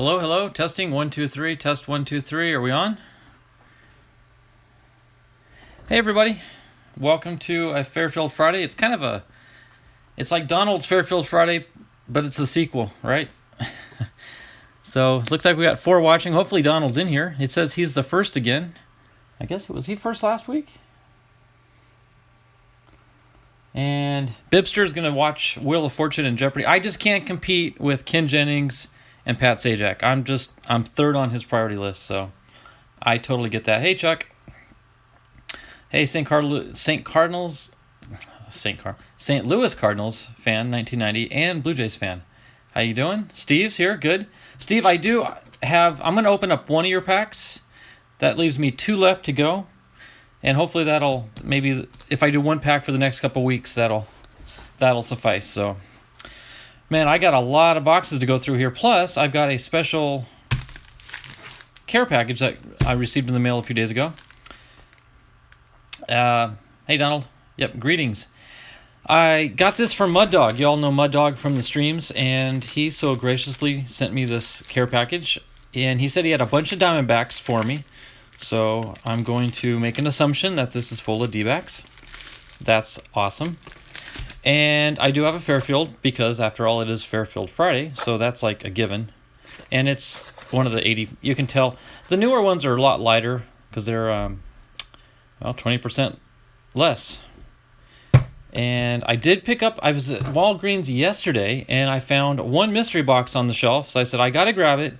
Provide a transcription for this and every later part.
Hello, hello. Testing 1 2 3. Test 1 2 3. Are we on? Hey everybody. Welcome to a Fairfield Friday. It's like Donald's Fairfield Friday, but it's a sequel, right? So, it looks like we got 4 watching. Hopefully Donald's in here. It says he's the first again. I guess was he first last week? And Bibster's going to watch Wheel of Fortune and Jeopardy. I just can't compete with Ken Jennings and Pat Sajak. I'm third on his priority list, so I totally get that. Hey, Chuck. Hey, St. Louis Cardinals fan, 1990, and Blue Jays fan. How you doing? Steve's here. Good. Steve, I'm going to open up one of your packs. That leaves me 2 left to go. And hopefully maybe if I do 1 pack for the next couple weeks, that'll suffice. So, man, I got a lot of boxes to go through here. Plus, I've got a special care package that I received in the mail a few days ago. Hey, Donald. Yep, greetings. I got this from Muddawg. You all know Muddawg from the streams, and he so graciously sent me this care package. And he said he had a bunch of Diamondbacks for me. So I'm going to make an assumption that this is full of D-backs. That's awesome. And I do have a Fairfield because, after all, it is Fairfield Friday. So that's like a given. And it's one of the 80. You can tell the newer ones are a lot lighter because they're 20% less. And I did pick up, I was at Walgreens yesterday and I found 1 mystery box on the shelf. So I said, I got to grab it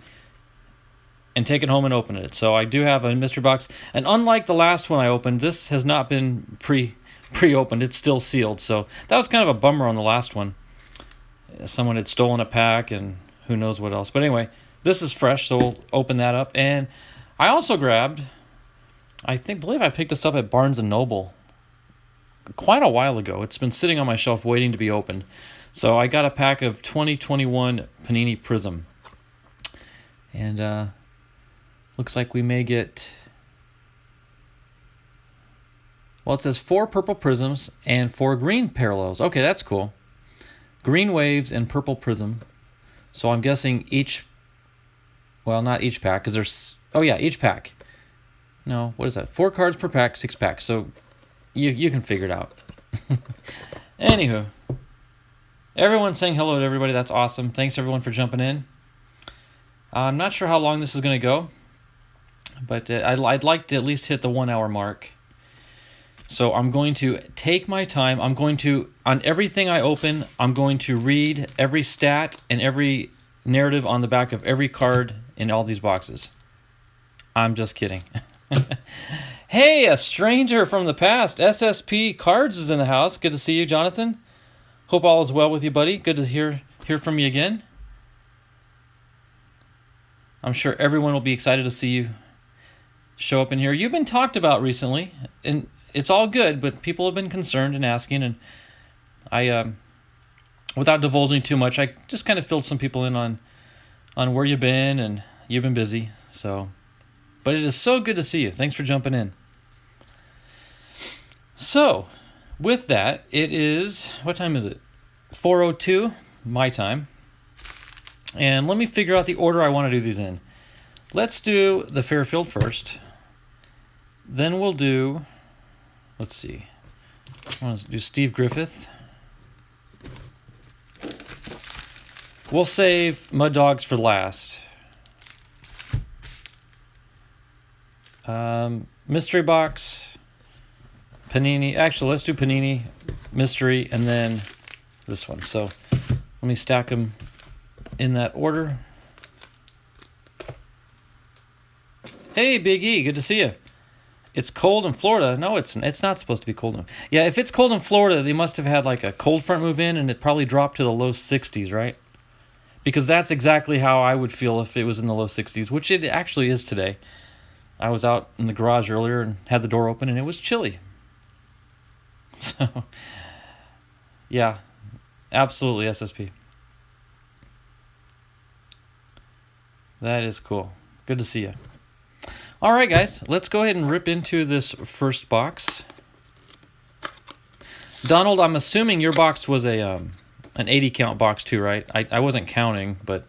and take it home and open it. So I do have a mystery box. And unlike the last one I opened, this has not been pre-opened. It's still sealed. So that was kind of a bummer on the last one. Someone had stolen a pack and who knows what else. But anyway, this is fresh, so we'll open that up. And I also grabbed, believe I picked this up at Barnes & Noble quite a while ago. It's been sitting on my shelf waiting to be opened. So I got a pack of 2021 Panini Prism. And looks like we may get, well, it says 4 purple prisms and 4 green parallels. Okay, that's cool. Green waves and purple prism. So I'm guessing not each pack, because there's, each pack. No, what is that? 4 cards per pack, 6 packs. So you can figure it out. Anywho, everyone's saying hello to everybody. That's awesome. Thanks everyone for jumping in. I'm not sure how long this is going to go, but I'd like to at least hit the 1 hour mark. So I'm going to take my time. On everything I open, I'm going to read every stat and every narrative on the back of every card in all these boxes. I'm just kidding. Hey, a stranger from the past. SSP Cards is in the house. Good to see you, Jonathan. Hope all is well with you, buddy. Good to hear from you again. I'm sure everyone will be excited to see you show up in here. You've been talked about recently, and it's all good, but people have been concerned and asking, and I, without divulging too much, I just kind of filled some people in on where you've been, and you've been busy, so. But it is so good to see you. Thanks for jumping in. So, with that, it is, what time is it? 4:02, my time. And let me figure out the order I want to do these in. Let's do the Fairfield first. Then we'll do, let's see. I want to do Steve Griffith. We'll save Muddawgs for last. Mystery box, Panini. Actually, let's do Panini, mystery, and then this one. So let me stack them in that order. Hey, Big E, good to see you. It's cold in Florida. No, it's not supposed to be cold. Yeah, if it's cold in Florida, they must have had like a cold front move in, and it probably dropped to the low 60s, right? Because that's exactly how I would feel if it was in the low 60s, which it actually is today. I was out in the garage earlier and had the door open, and it was chilly. So, yeah, absolutely SSP. That is cool. Good to see you. All right, guys, let's go ahead and rip into this first box. Donald, I'm assuming your box was an 80 count box too, right? I wasn't counting, but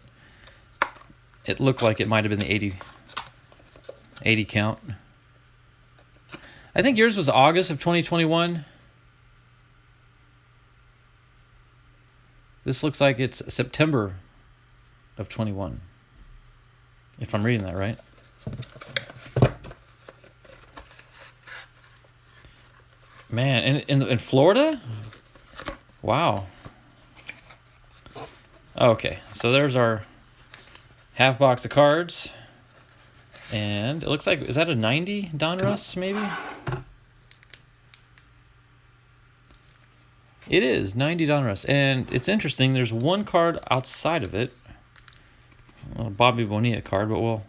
it looked like it might have been the 80 count. I think yours was August of 2021. This looks like it's September of 21, if I'm reading that right. Man, in Florida? Wow. Okay, so there's our half box of cards. And it looks like, is that a 90 Donruss, maybe? It is 90 Donruss, and it's interesting. There's one card outside of it, a Bobby Bonilla card, but we'll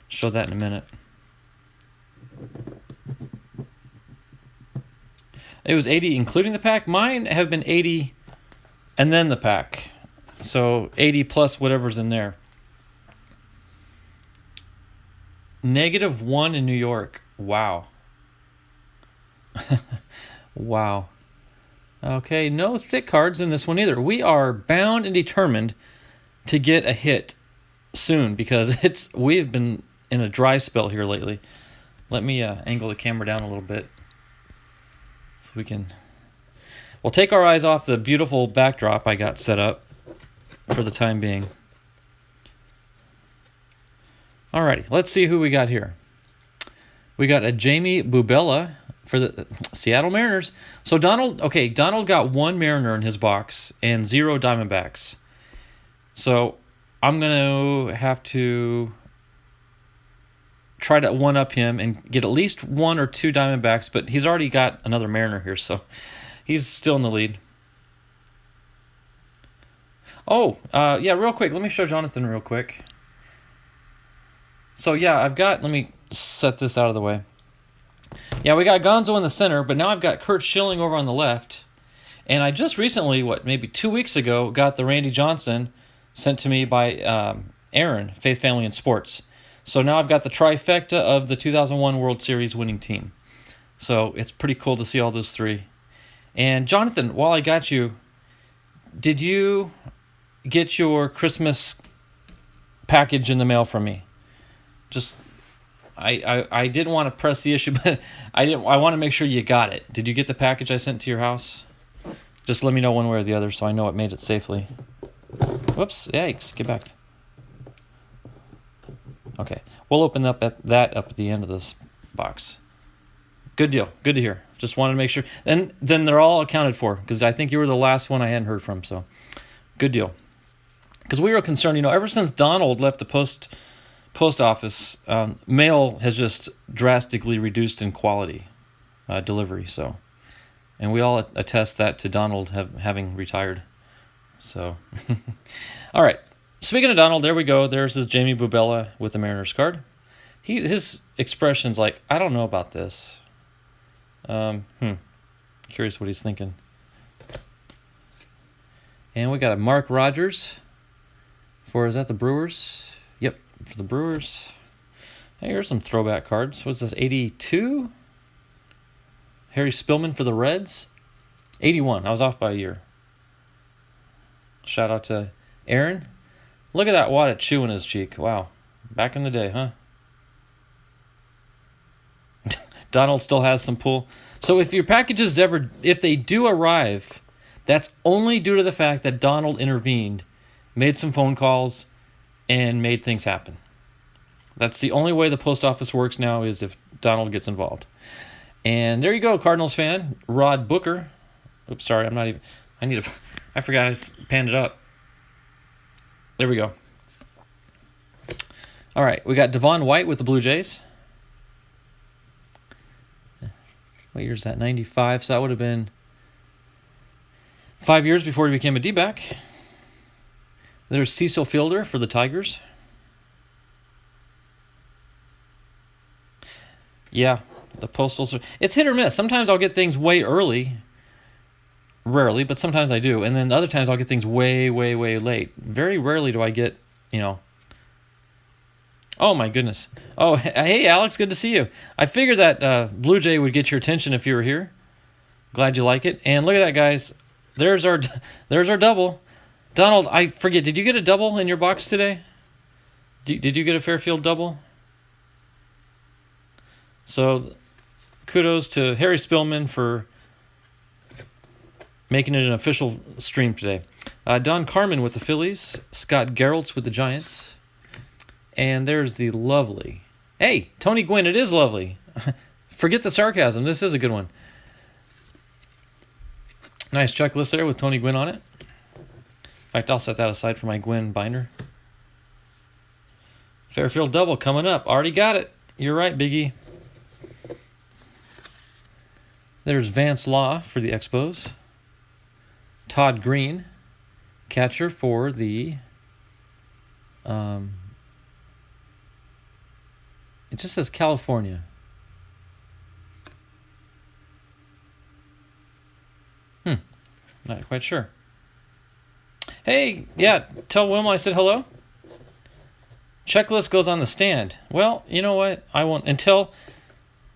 show that in a minute. It was 80 including the pack. Mine have been 80 and then the pack, so 80 plus whatever's in there. -1 in New York. Wow. Wow. Okay, no thick cards in this one either. We are bound and determined to get a hit soon because we've been in a dry spell here lately. Let me angle the camera down a little bit so we can... We'll take our eyes off the beautiful backdrop I got set up for the time being. Alrighty, let's see who we got here. We got a Jamie Bubella for the Seattle Mariners. So Donald got 1 Mariner in his box and 0 Diamondbacks. So I'm going to have to try to one-up him and get at least 1 or 2 Diamondbacks, but he's already got another Mariner here, so he's still in the lead. Oh, yeah, real quick, let me show Jonathan real quick. So yeah, let me set this out of the way. Yeah, we got Gonzo in the center, but now I've got Kurt Schilling over on the left. And I just recently, maybe 2 weeks ago, got the Randy Johnson sent to me by Aaron, Faith, Family, and Sports. So now I've got the trifecta of the 2001 World Series winning team. So it's pretty cool to see all those 3. And Jonathan, while I got you, did you get your Christmas package in the mail from me? Just, I didn't want to press the issue, but I want to make sure you got it. Did you get the package I sent to your house? Just let me know one way or the other so I know it made it safely. Whoops, yikes, get back. Okay, we'll open up at the end of this box. Good deal, good to hear. Just wanted to make sure. And then they're all accounted for because I think you were the last one I hadn't heard from, so good deal. Because we were concerned, ever since Donald left the post office, mail has just drastically reduced in quality delivery. So, and we all attest that to Donald having retired. So, all right. Speaking of Donald, there we go. There's his Jamie Bubella with the Mariners card. His expression's like, I don't know about this. Curious what he's thinking. And we got a Mark Rogers is that the Brewers? Yep, for the Brewers. Hey, here's some throwback cards. What's this, 82? Harry Spillman for the Reds. 81. I was off by a year. Shout out to Aaron. Look at that wad of chew in his cheek. Wow. Back in the day, huh? Donald still has some pull. So if your packages if they do arrive, that's only due to the fact that Donald intervened, made some phone calls, and made things happen. That's the only way the post office works now is if Donald gets involved. And there you go, Cardinals fan, Rod Booker. Oops, sorry, I forgot I panned it up. There we go. All right, we got Devon White with the Blue Jays. What year is that? 95, so that would have been 5 years before he became a D-back. There's Cecil Fielder for the Tigers. Yeah, the Postals. It's hit or miss. Sometimes I'll get things way early. Rarely, but sometimes I do. And then other times I'll get things way, way, way late. Very rarely do I get, Oh, my goodness. Oh, hey, Alex, good to see you. I figured that Blue Jay would get your attention if you were here. Glad you like it. And look at that, guys. There's our double. Donald, I forget, did you get a double in your box today? Did you get a Fairfield double? So, kudos to Harry Spillman for making it an official stream today. Don Carmen with the Phillies. Scott Geraltz with the Giants. And there's the lovely... Hey, Tony Gwynn, it is lovely. Forget the sarcasm. This is a good one. Nice checklist there with Tony Gwynn on it. In fact, I'll set that aside for my Gwynn binder. Fairfield double coming up. Already got it. You're right, Biggie. There's Vance Law for the Expos. Todd Green, catcher for the... it just says California. Not quite sure. Hey, yeah, tell Wilma I said hello. Checklist goes on the stand. Well, you know what? I won't until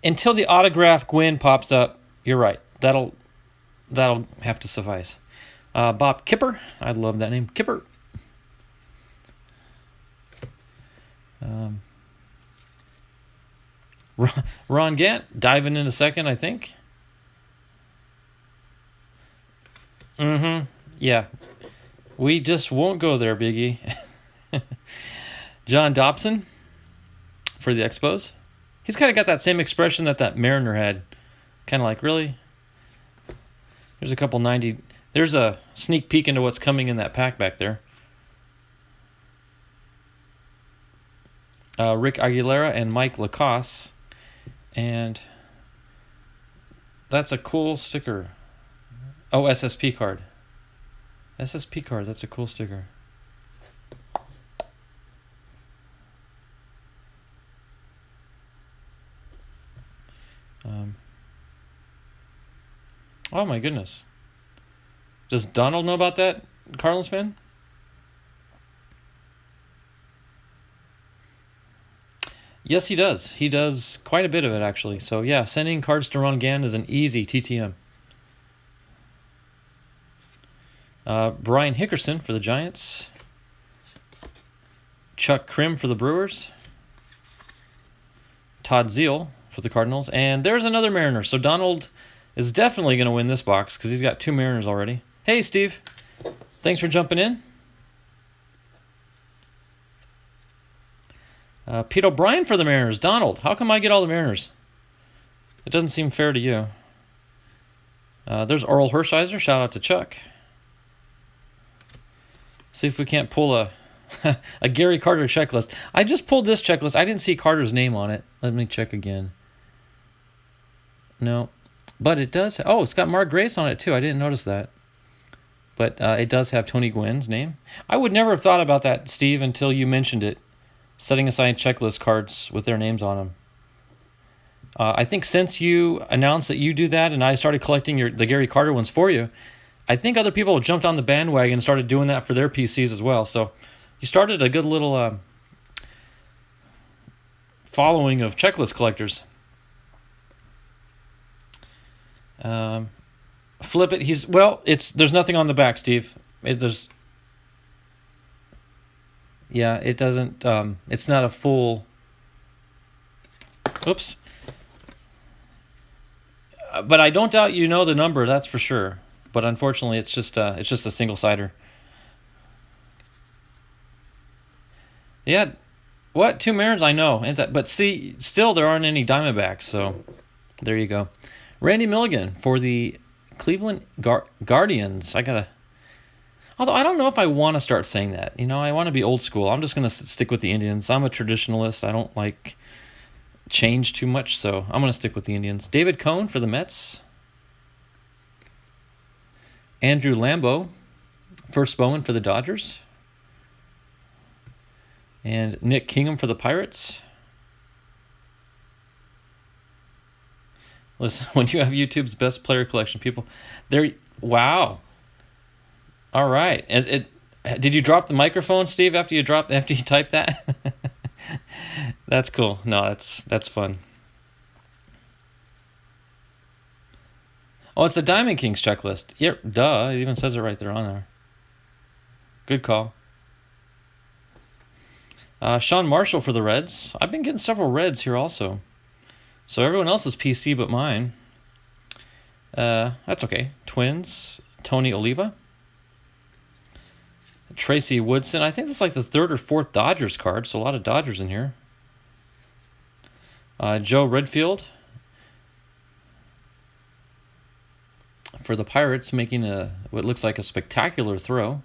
the autograph Gwyn pops up. You're right. That'll have to suffice. Bob Kipper. I love that name. Kipper. Ron Gant. Diving in a second, I think. Yeah. We just won't go there, Biggie. John Dobson for the Expos. He's kind of got that same expression that Mariner had. Kind of like, really? There's a couple 90... There's a sneak peek into what's coming in that pack back there. Rick Aguilera and Mike Lacoste. And that's a cool sticker. Oh, SSP card. SSP card, that's a cool sticker. Oh my goodness. Does Donald know about that, Cardinals fan? Yes, he does. He does quite a bit of it, actually. So, yeah, sending cards to Ron Gann is an easy TTM. Brian Hickerson for the Giants. Chuck Krim for the Brewers. Todd Zeal for the Cardinals. And there's another Mariner. So Donald is definitely going to win this box because he's got 2 Mariners already. Hey, Steve. Thanks for jumping in. Pete O'Brien for the Mariners. Donald, how come I get all the Mariners? It doesn't seem fair to you. There's Oral Hershiser. Shout out to Chuck. See if we can't pull a a Gary Carter checklist. I just pulled this checklist. I didn't see Carter's name on it. Let me check again. No. But it does... Oh, it's got Mark Grace on it, too. I didn't notice that. But it does have Tony Gwynn's name. I would never have thought about that, Steve, until you mentioned it. Setting aside checklist cards with their names on them. I think since you announced that you do that and I started collecting the Gary Carter ones for you, I think other people jumped on the bandwagon and started doing that for their PCs as well. So you started a good little following of checklist collectors. Flip it. There's nothing on the back, Steve. It doesn't. It's not a full. Oops. But I don't doubt you know the number. That's for sure. But unfortunately, it's just a single-sider. Yeah, what 2 Mariners? I know, ain't that? But see, still there aren't any Diamondbacks. So there you go. Randy Milligan for the Cleveland Guardians. Although I don't know if I want to start saying that. You know, I want to be old school. I'm just going to stick with the Indians. I'm a traditionalist. I don't like change too much, so I'm going to stick with the Indians. David Cohn for the Mets. Andrew Lambeau, first Bowman for the Dodgers. And Nick Kingham for the Pirates. Listen, when you have YouTube's best player collection, people, wow. All right. Did you drop the microphone, Steve, after you typed that? That's cool. No, that's fun. Oh, it's the Diamond Kings checklist. Yep, duh. It even says it right there on there. Good call. Sean Marshall for the Reds. I've been getting several Reds here also. So everyone else is PC but mine. That's okay. Twins. Tony Oliva. Tracy Woodson. I think this is like the third or fourth Dodgers card, so a lot of Dodgers in here. Joe Redfield for the Pirates, making what looks like a spectacular throw.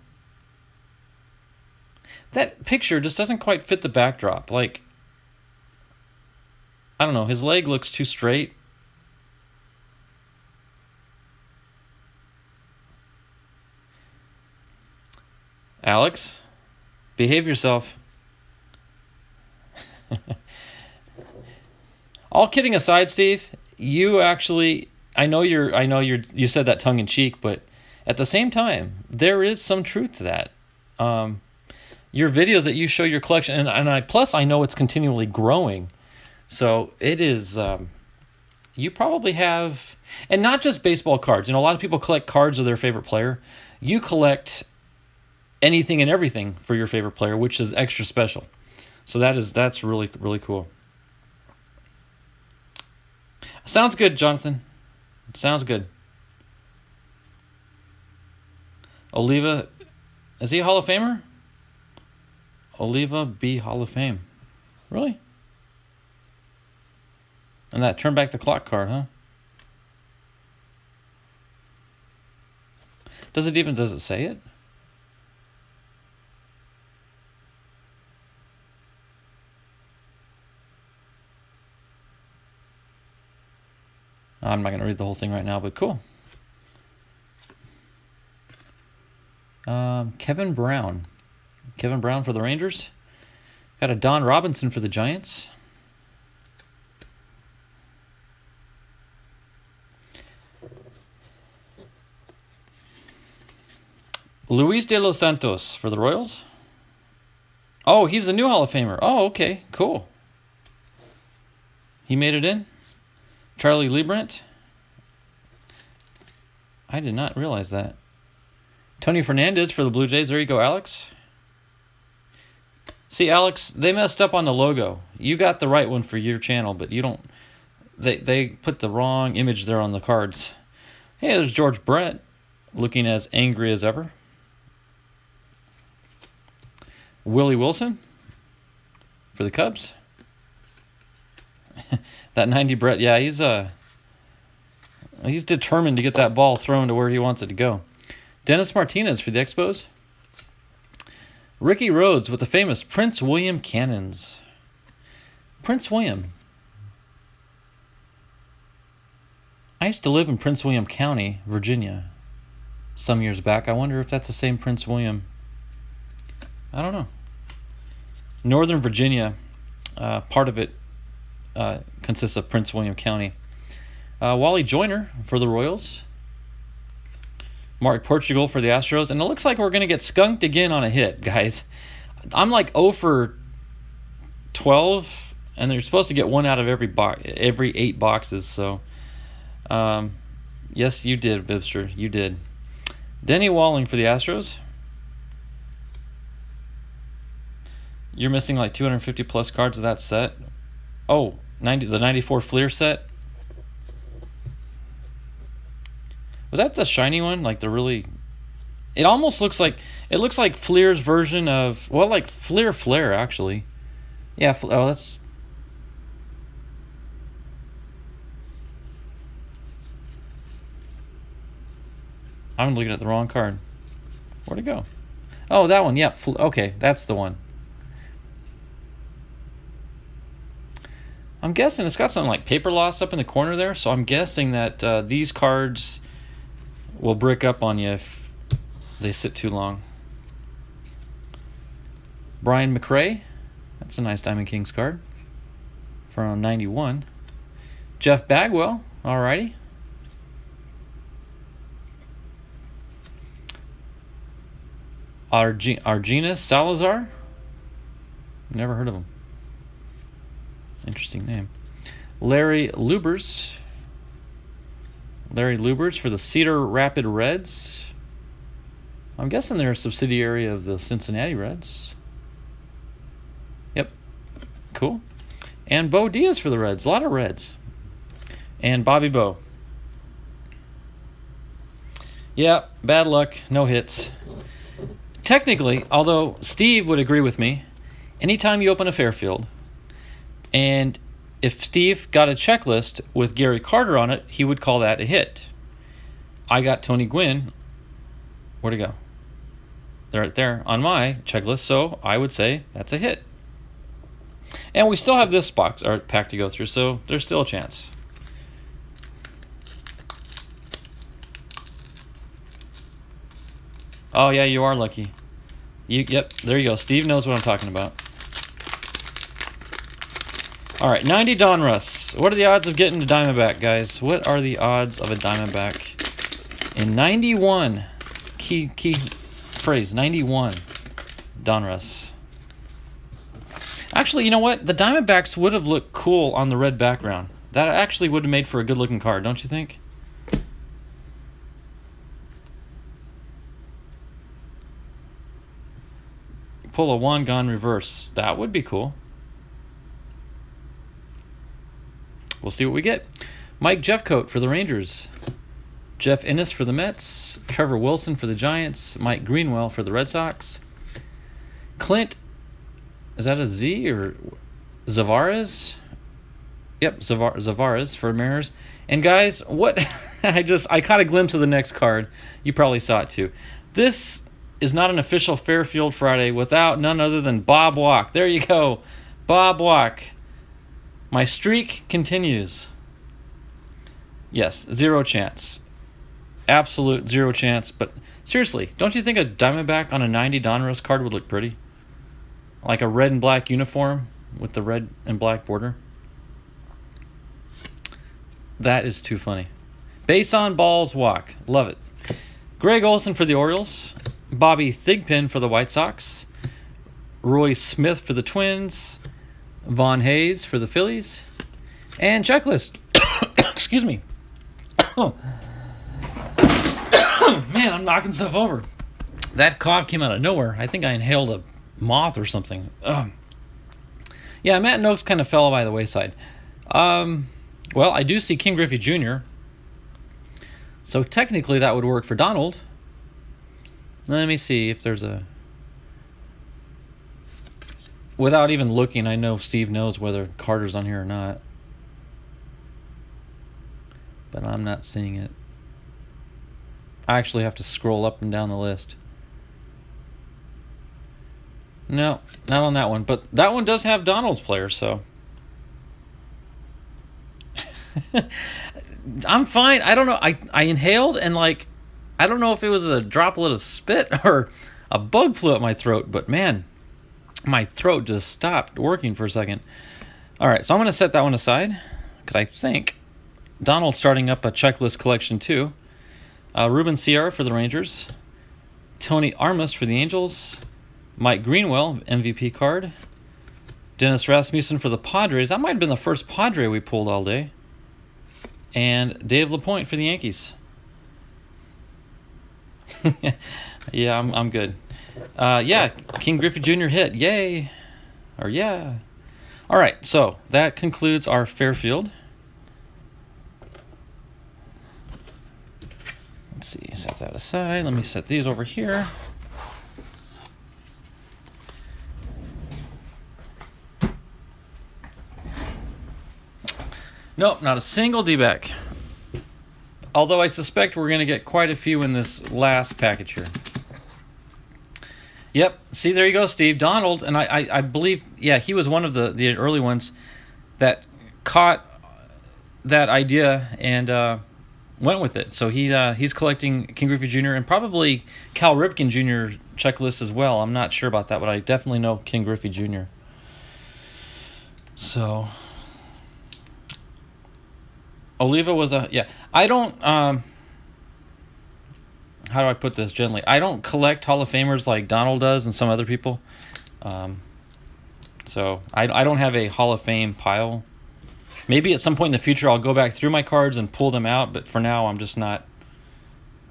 That picture just doesn't quite fit the backdrop. Like, I don't know, his leg looks too straight. Alex, behave yourself. All kidding aside, Steve, you actually, you said that tongue in cheek, but at the same time, there is some truth to that. Your videos that you show your collection, plus I know it's continually growing, so it is. You probably have, and not just baseball cards. You know, a lot of people collect cards of their favorite player. You collect anything and everything for your favorite player, which is extra special. So that's really, really cool. Sounds good, Jonathan. Sounds good. Oliva, is he a Hall of Famer? Oliva B. Hall of Fame. Really? And that turn back the clock card, huh? Does it say it? I'm not going to read the whole thing right now, but cool. Kevin Brown. Kevin Brown for the Rangers. Got a Don Robinson for the Giants. Luis de los Santos for the Royals. Oh, he's the new Hall of Famer. Oh, okay, cool. He made it in. Charlie Liebrant. I did not realize that. Tony Fernandez for the Blue Jays. There you go, Alex. See, Alex, they messed up on the logo. You got the right one for your channel, but you don't. They put the wrong image there on the cards. Hey, there's George Brett, looking as angry as ever. Willie Wilson for the Cubs. That 90 Brett, yeah, he's determined to get that ball thrown to where he wants it to go. Dennis Martinez for the Expos. Ricky Rhodes with the famous Prince William Cannons. Prince William. I used to live in Prince William County, Virginia, some years back. I wonder if that's the same Prince William. I don't know. Northern Virginia, part of it consists of Prince William County. Wally Joyner for the Royals. Mark Portugal for the Astros. And it looks like we're going to get skunked again on a hit, guys. I'm like 0 for 12, and they're supposed to get one out of every 8 boxes. So, yes, you did, Bibster. You did. Denny Walling for the Astros. You're missing like 250 plus cards of that set. Oh, the 94 Fleer set. Was that the shiny one? Like the really... It almost looks like... It looks like Fleer's version of... Well, like Fleer Flare, actually. Yeah, oh, that's... I'm looking at the wrong card. Where'd it go? Oh, that one. Yep. Okay, that's the one. I'm guessing it's got something like paper loss up in the corner there, so I'm guessing that these cards will brick up on you if they sit too long. Brian McRae, that's a nice Diamond Kings card from 91. Jeff Bagwell, alrighty. Argina Salazar, never heard of him. Interesting name. Larry Lubers for the Cedar Rapid Reds. I'm guessing they're a subsidiary of the Cincinnati Reds. Cool. And Bo Diaz for the Reds. A lot of Reds. And Bobby Bo. Yeah, bad luck. No hits. Technically, although Steve would agree with me, anytime you open a Fairfield, and if Steve got a checklist with Gary Carter on it, he would call that a hit. I got Tony Gwynn. Where'd it go? They're right there on my checklist, so I would say that's a hit. And we still have this box or pack to go through, so there's still a chance. Oh yeah, you are lucky. Yep, there you go. Steve knows what I'm talking about. All right, 90 Donruss. What are the odds of getting a Diamondback, guys? What are the odds of a Diamondback in 91? Key phrase, 91 Donruss. Actually, you know what? The Diamondbacks would have looked cool on the red background. That actually would have made for a good-looking card, don't you think? Pull a one gone reverse. That would be cool. We'll see what we get. Mike Jeffcoat for the Rangers. Jeff Innes for the Mets. Trevor Wilson for the Giants. Mike Greenwell for the Red Sox. Clint, is that a Z or Zavarez? Yep, Zavarez for Mariners. And guys, what I caught a glimpse of the next card. You probably saw it too. This is not an official Fairfield Friday without none other than Bob Walk. There you go. Bob Walk. My streak continues. Yes, 0 chance. Absolute 0 chance. But seriously, don't you think a Diamondback on a 90 Donruss card would look pretty? Like a red and black uniform with the red and black border. That is too funny. Base on balls walk. Love it. Greg Olson for the Orioles. Bobby Thigpen for the White Sox. Roy Smith for the Twins. Von Hayes for the Phillies. And checklist. Excuse me. Oh. Man, I'm knocking stuff over. That cough came out of nowhere. I think I inhaled a moth or something. Yeah, Matt Noakes kind of fell by the wayside. Well, I do see King Griffey Jr. So technically that would work for Donald. Let me see if there's a... Without even looking, I know Steve knows whether Carter's on here or not. But I'm not seeing it. I actually have to scroll up and down the list. No, not on that one. But that one does have Donald's player, so... I'm fine. I don't know. I inhaled and I don't know if it was a droplet of spit or a bug flew up my throat, but man, my throat just stopped working for a second. All right, so I'm going to set that one aside because I think Donald's starting up a checklist collection too. Ruben Sierra for the Rangers. Tony Armas for the Angels. Mike Greenwell, MVP card. Dennis Rasmussen for the Padres. That might have been the first Padre we pulled all day. And Dave LaPointe for the Yankees. Yeah, I'm good. Yeah, King Griffey Jr. hit. Yay. Or yeah. All right, so that concludes our Fairfield. Let's see, set that aside. Let me set these over here. Nope, not a single D-back. Although I suspect we're going to get quite a few in this last package here. Yep, see, there you go, Steve. Donald, and I believe, yeah, he was one of the early ones that caught that idea and went with it. So he's collecting King Griffey Jr. and probably Cal Ripken Jr. checklist as well. I'm not sure about that, but I definitely know King Griffey Jr. So... Oliva was a... Yeah. I don't... how do I put this gently? I don't collect Hall of Famers like Donald does and some other people. So I don't have a Hall of Fame pile. Maybe at some point in the future I'll go back through my cards and pull them out, but for now I'm just not...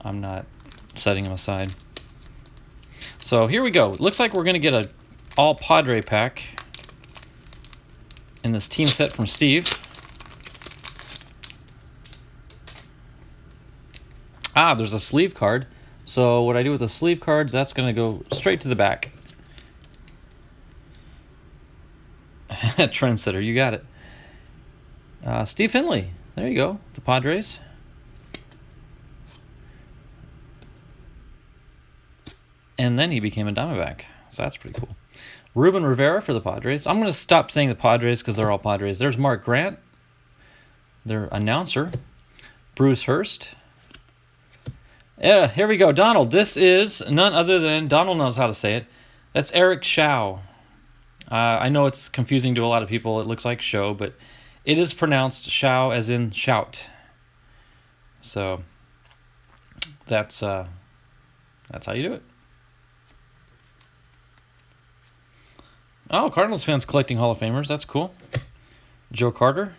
I'm not setting them aside. So here we go. Looks like we're going to get a all Padre pack. in this team set from Steve. Ah, there's a sleeve card. So what I do with the sleeve cards, that's going to go straight to the back. Trendsetter, you got it. Steve Finley, there you go, the Padres. And then he became a Diamondback, so that's pretty cool. Ruben Rivera for the Padres. I'm going to stop saying the Padres because they're all Padres. There's Mark Grant, their announcer. Bruce Hurst. Yeah, here we go. Donald, this is none other than, Donald knows how to say it. That's Eric Shao. I know it's confusing to a lot of people. It looks like show, but it is pronounced Shao as in shout. So that's how you do it. Oh, Cardinals fans collecting Hall of Famers. That's cool. Joe Carter.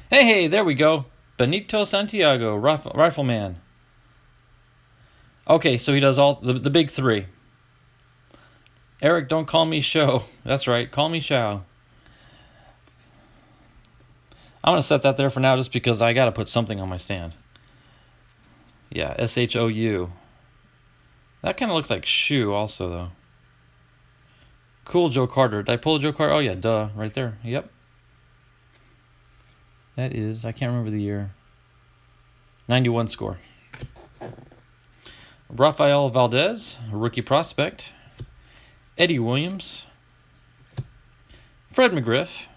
Hey, there we go. Benito Santiago, Rifleman. Okay, so he does all the big three. Eric, don't call me Show. That's right, call me Shao. I'm going to set that there for now just because I got to put something on my stand. Yeah, S-H-O-U. That kind of looks like shoe also, though. Cool, Joe Carter. Did I pull a Joe Carter? Oh, yeah, duh, right there. Yep. That is, I can't remember the year. 91 score. Rafael Valdez, rookie prospect. Eddie Williams. Fred McGriff.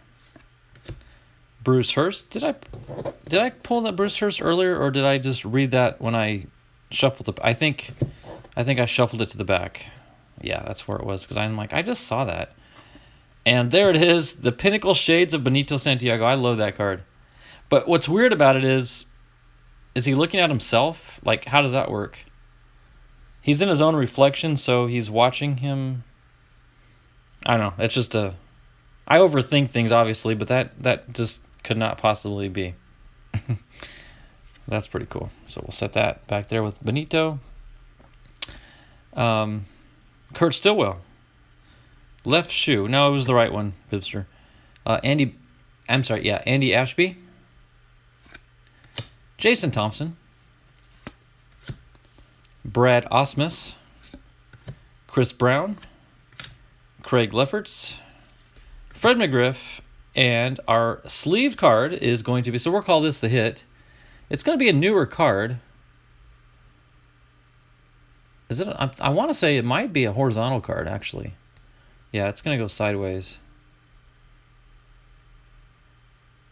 Bruce Hurst. Did I pull that Bruce Hurst earlier, or did I just read that when I shuffled it? I think I shuffled it to the back. Yeah, that's where it was, because I'm like, I just saw that. And there it is, the Pinnacle Shades of Benito Santiago. I love that card. But what's weird about it is he looking at himself? Like, how does that work? He's in his own reflection, so he's watching him. I don't know. It's just I overthink things, obviously, but that just could not possibly be. That's pretty cool. So we'll set that back there with Benito. Kurt Stillwell. Left shoe. No, it was the right one, Bibster. Andy Ashby. Jason Thompson. Brad Osmus. Chris Brown. Craig Lefferts. Fred McGriff. And our sleeved card is going to be, so we'll call this the hit. It's going to be a newer card. Is it? I want to say it might be a horizontal card, actually. Yeah, it's going to go sideways.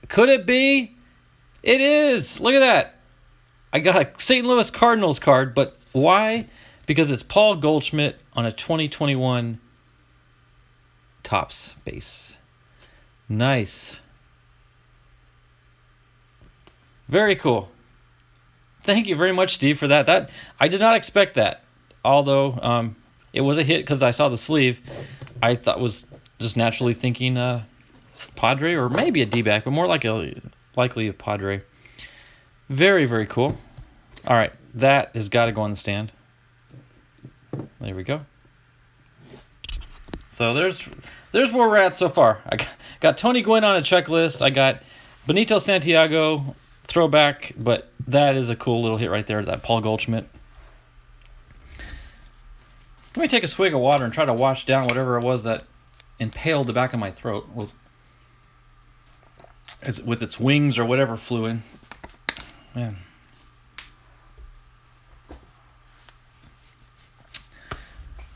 Could it be? It is. Look at that. I got a St. Louis Cardinals card, but why? Because it's Paul Goldschmidt on a 2021 Topps base. Nice. Very cool. Thank you very much, Steve, for that. I did not expect that. Although it was a hit because I saw the sleeve. I thought was just naturally thinking Padre or maybe a D-back, but more likely a Padre. Very, very cool. All right, that has got to go on the stand. There we go. So there's where we're at so far. I got Tony Gwynn on a checklist. I got Benito Santiago throwback, but that is a cool little hit right there, that Paul Goldschmidt. Let me take a swig of water and try to wash down whatever it was that impaled the back of my throat with its wings or whatever flew in. Man.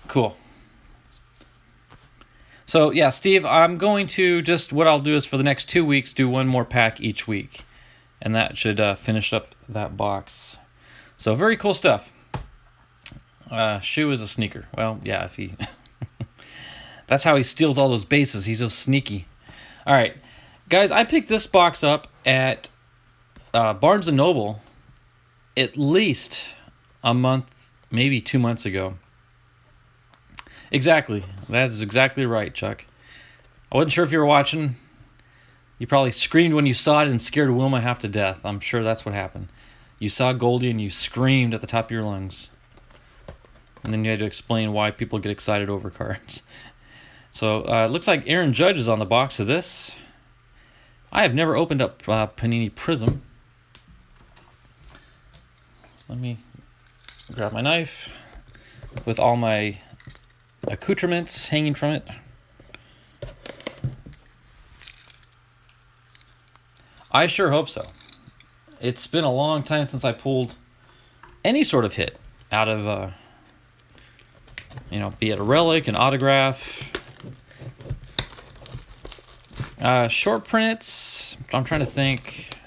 Cool. So, yeah, Steve, I'm going to what I'll do is for the next 2 weeks, do one more pack each week. And that should finish up that box. So, very cool stuff. Shoe is a sneaker. Well, yeah, if he... That's how he steals all those bases. He's so sneaky. All right. Guys, I picked this box up at Barnes & Noble at least a month, maybe 2 months ago. Exactly. That's exactly right, Chuck. I wasn't sure if you were watching. You probably screamed when you saw it and scared Wilma half to death. I'm sure that's what happened. You saw Goldie and you screamed at the top of your lungs. And then you had to explain why people get excited over cards. So it looks like Aaron Judge is on the box of this. I have never opened up Panini Prism. So let me grab my knife with all my accoutrements hanging from it. I sure hope so. It's been a long time since I pulled any sort of hit out of, be it a relic, an autograph. Short prints, I'm trying to think.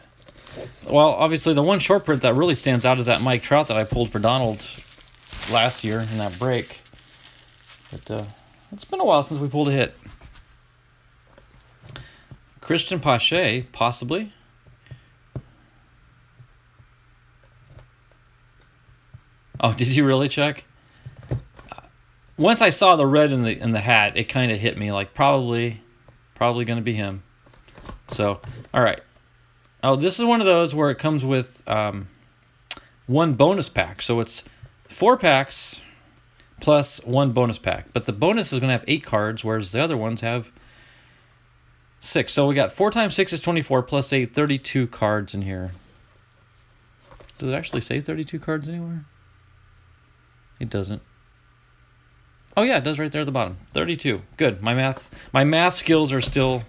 Well, obviously the one short print that really stands out is that Mike Trout that I pulled for Donald last year in that break. But it's been a while since we pulled a hit. Christian Pache, possibly. Oh, did you really check? Once I saw the red in the hat, it kind of hit me like probably going to be him. So, all right. Oh, this is one of those where it comes with one bonus pack. So it's 4 packs plus 1 bonus pack. But the bonus is going to have 8 cards, whereas the other ones have 6. So we got 4 times 6 is 24 plus 8, 32 cards in here. Does it actually say 32 cards anywhere? It doesn't. Oh yeah, it does right there at the bottom. 32. Good. My math skills are still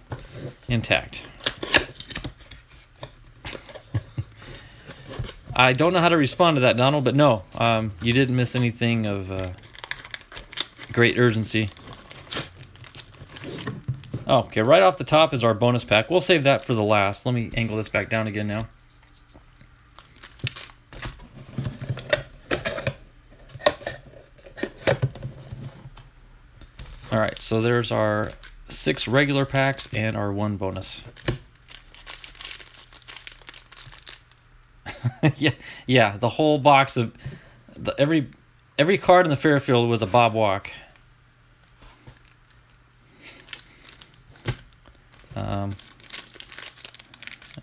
intact. I don't know how to respond to that, Donald, but no, you didn't miss anything of great urgency. Oh, okay, right off the top is our bonus pack. We'll save that for the last. Let me angle this back down again now. All right, so there's our 6 regular packs and our 1 bonus. yeah, the whole box of every card in the Fairfield was a Bob Walk.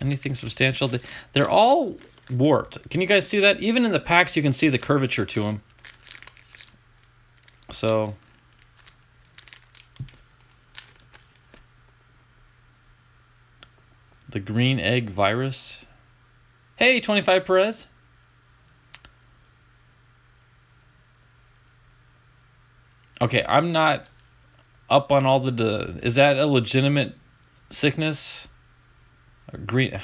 Anything substantial? They're all warped. Can you guys see that? Even in the packs, you can see the curvature to them. So. The green egg virus. Hey, 25 Perez. Okay, I'm not up on all the... Is that a legitimate sickness? Or green...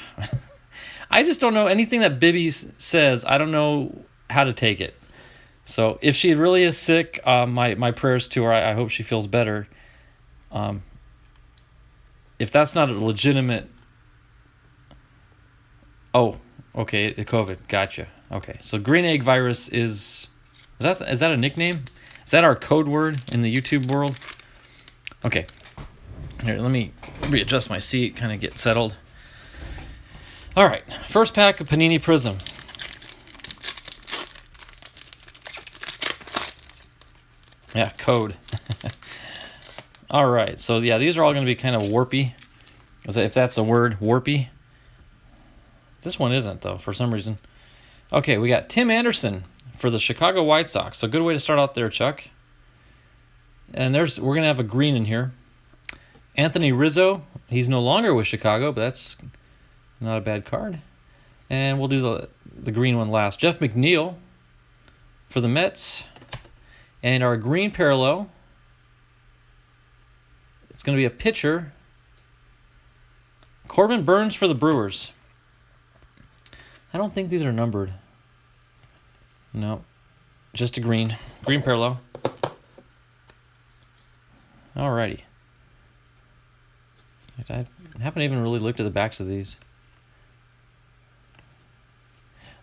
I just don't know anything that Bibby says. I don't know how to take it. So if she really is sick, my prayers to her. I hope she feels better. If that's not a legitimate... Oh, okay, COVID. Gotcha. Okay, so green egg virus is that a nickname? Is that our code word in the YouTube world? Okay. Here, let me readjust my seat, kind of get settled. All right, first pack of Panini Prism. Yeah, code. All right, so yeah, these are all going to be kind of warpy. If that's a word, warpy. This one isn't, though, for some reason. Okay, we got Tim Anderson for the Chicago White Sox. So good way to start out there, Chuck. And we're going to have a green in here. Anthony Rizzo, he's no longer with Chicago, but that's not a bad card. And we'll do the green one last. Jeff McNeil for the Mets. And our green parallel, it's going to be a pitcher. Corbin Burns for the Brewers. I don't think these are numbered. No. Just a green. Green parallel. Alrighty. I haven't even really looked at the backs of these.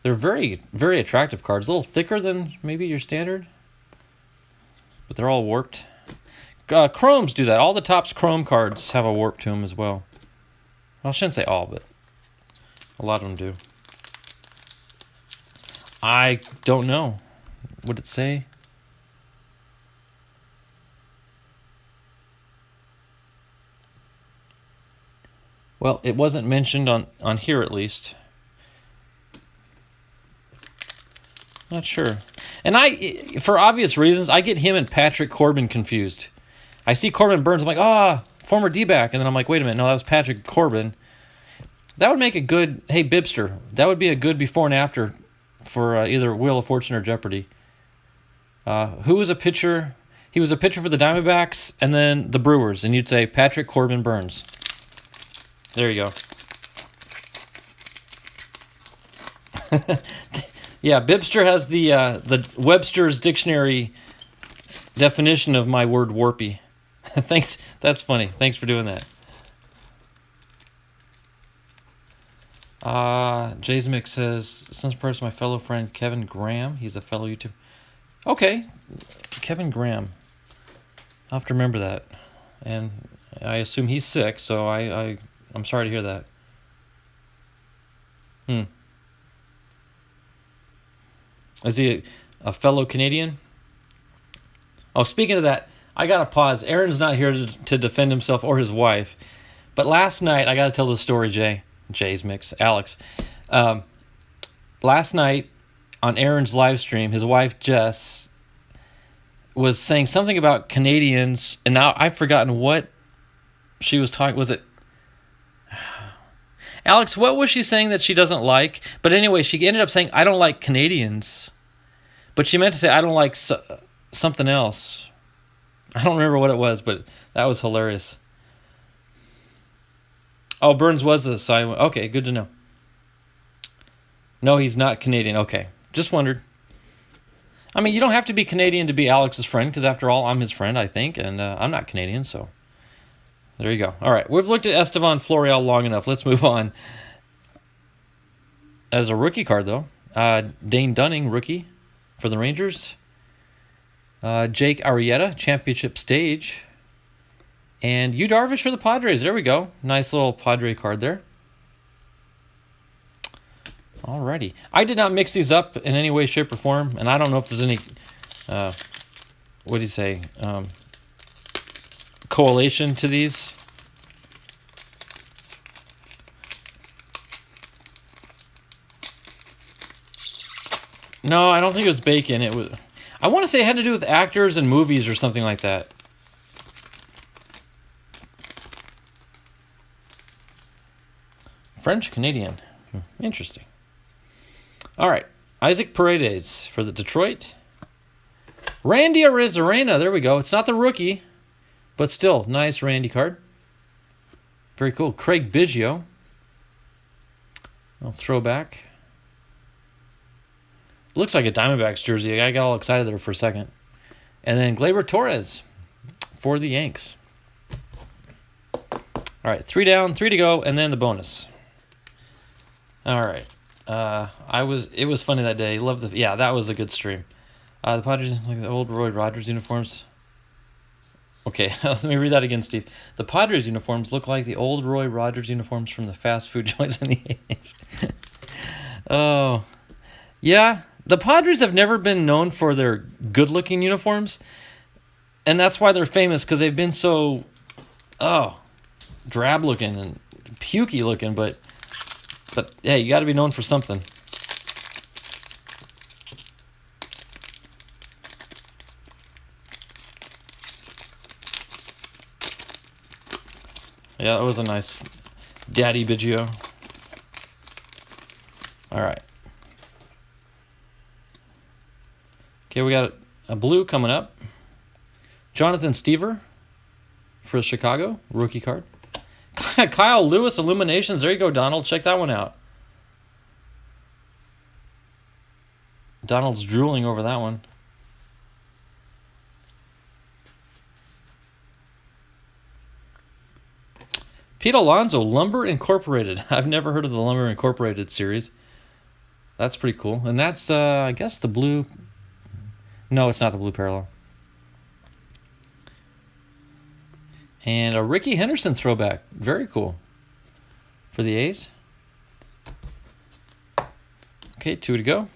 They're very, very attractive cards. A little thicker than maybe your standard. But they're all warped. Chromes do that. All the Topps Chrome cards have a warp to them as well. Well, I shouldn't say all, but a lot of them do. I don't know. What did it say? Well, it wasn't mentioned on here at least. Not sure. And for obvious reasons, I get him and Patrick Corbin confused. I see Corbin Burns, I'm like, former D-back. And then I'm like, wait a minute, no, that was Patrick Corbin. That would make a good... Hey, Bibster, that would be a good before and after for either Wheel of Fortune or Jeopardy. Who was a pitcher? He was a pitcher for the Diamondbacks and then the Brewers. And you'd say Patrick Corbin Burns. There you go. Yeah, Bibster has the Webster's Dictionary definition of my word warpy. Thanks. That's funny. Thanks for doing that. Jay's Mix says, since person my fellow friend Kevin Graham. He's a fellow YouTuber. Okay, Kevin Graham. I'll have to remember that. And I assume he's sick, so I'm sorry to hear that. Is he a fellow Canadian? Oh, speaking of that, I got to pause. Aaron's not here to defend himself or his wife. But last night, I got to tell the story, Jay's Mix, Alex. Last night on Aaron's live stream, his wife, Jess, was saying something about Canadians. And now I've forgotten what she was talking. Was it... Alex, what was she saying that she doesn't like? But anyway, she ended up saying, I don't like Canadians. But she meant to say, I don't like something else. I don't remember what it was, but that was hilarious. Oh, Burns was a side one. Okay, good to know. No, he's not Canadian. Okay, just wondered. I mean, you don't have to be Canadian to be Alex's friend, because after all, I'm his friend, I think, and I'm not Canadian, so... There you go. All right, we've looked at Estevan Florial long enough. Let's move on. As a rookie card, though, Dane Dunning, rookie for the Rangers. Jake Arrieta, championship stage. And Yu Darvish for the Padres. There we go. Nice little Padre card there. Alrighty. I did not mix these up in any way, shape, or form, and I don't know if there's any, what do you say, correlation to these. No, I don't think it was bacon. It was... I want to say it had to do with actors and movies or something like that. French-Canadian. Interesting. All right. Isaac Paredes for the Detroit. Randy Arozarena. There we go. It's not the rookie, but still, nice Randy card. Very cool. Craig Biggio. I'll throw back. Looks like a Diamondbacks jersey. I got all excited there for a second. And then Gleyber Torres for the Yanks. All right, 3 down, 3 to go, and then the bonus. All right. It was funny that day. Yeah, that was a good stream. The Padres, like the old Roy Rogers uniforms. Okay, let me read that again, Steve. The Padres uniforms look like the old Roy Rogers uniforms from the fast food joints in the 80s. Oh, yeah. The Padres have never been known for their good-looking uniforms, and that's why they're famous, because they've been so, drab-looking and pukey-looking, but yeah, you got to be known for something. Yeah, that was a nice Daddy Biggio. All right. Okay, we got a blue coming up. Jonathan Stever for Chicago, rookie card. Kyle Lewis Illuminations. There you go, Donald. Check that one out. Donald's drooling over that one. Pete Alonso, Lumber Incorporated. I've never heard of the Lumber Incorporated series. That's pretty cool. And that's, I guess, the blue... No, it's not the blue parallel. And a Ricky Henderson throwback. Very cool. For the A's. Okay, 2 to go.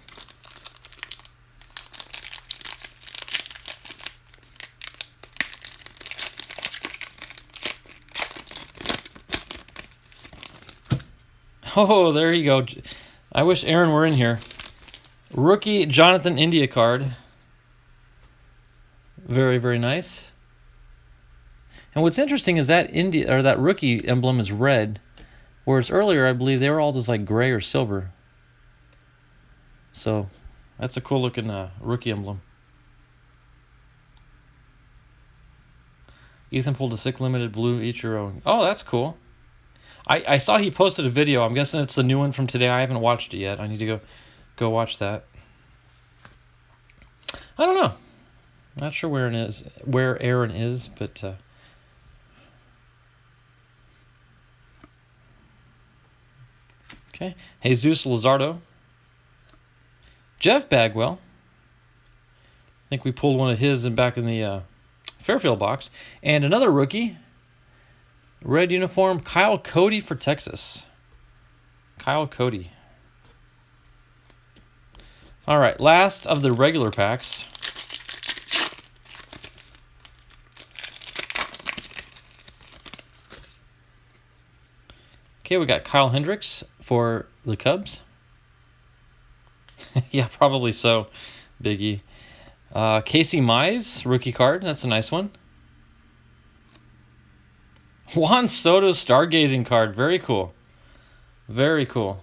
Oh, there you go. I wish Aaron were in here. Rookie Jonathan India card. Very, very nice. And what's interesting is that that rookie emblem is red. Whereas earlier, I believe they were all just like gray or silver. So that's a cool looking rookie emblem. Ethan pulled a sick limited blue Ichiro. Oh, that's cool. I saw he posted a video. I'm guessing it's the new one from today. I haven't watched it yet. I need to go watch that. I don't know. Not sure where Aaron is, but okay. Jesus Luzardo. Jeff Bagwell. I think we pulled one of his back in the Fairfield box. And another rookie. Red uniform, Kyle Cody for Texas. Kyle Cody. All right, last of the regular packs. Okay, we got Kyle Hendricks for the Cubs. Yeah, probably so, Biggie. Casey Mize, rookie card. That's a nice one. Juan Soto stargazing card. Very cool. Very cool.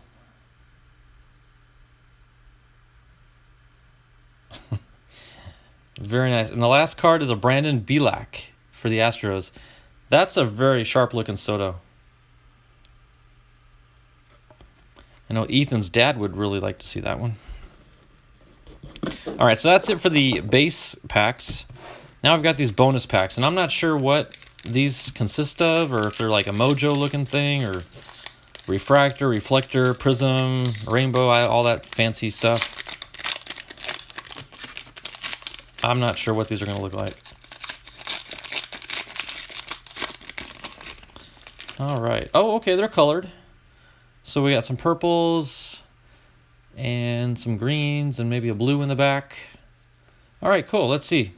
Very nice. And the last card is a Brandon Bielak for the Astros. That's a very sharp looking Soto. I know Ethan's dad would really like to see that one. All right, so that's it for the base packs. Now I've got these bonus packs, and I'm not sure what these consist of, or if they're like a mojo looking thing, or refractor, reflector, prism, rainbow, all that fancy stuff. I'm not sure what these are going to look like. All right. Oh, okay, they're colored. So we got some purples and some greens and maybe a blue in the back. All right, cool. Let's see.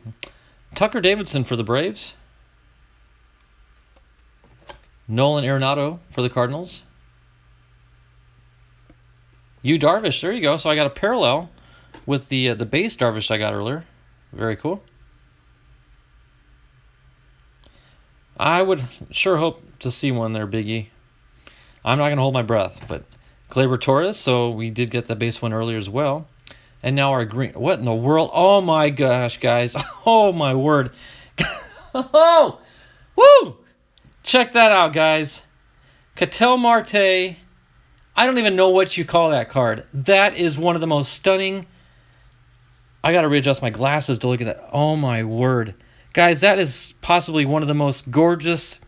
Tucker Davidson for the Braves. Nolan Arenado for the Cardinals. Yu Darvish, there you go. So I got a parallel with the base Darvish I got earlier. Very cool. I would sure hope to see one there, Biggie. I'm not going to hold my breath, but Gleyber Torres, so we did get the base one earlier as well. And now our green. What in the world? Oh my gosh, guys. Oh my word. Oh! Woo! Check that out, guys. Ketel Marte. I don't even know what you call that card. That is one of the most stunning. I got to readjust my glasses to look at that. Oh my word. Guys, that is possibly one of the most gorgeous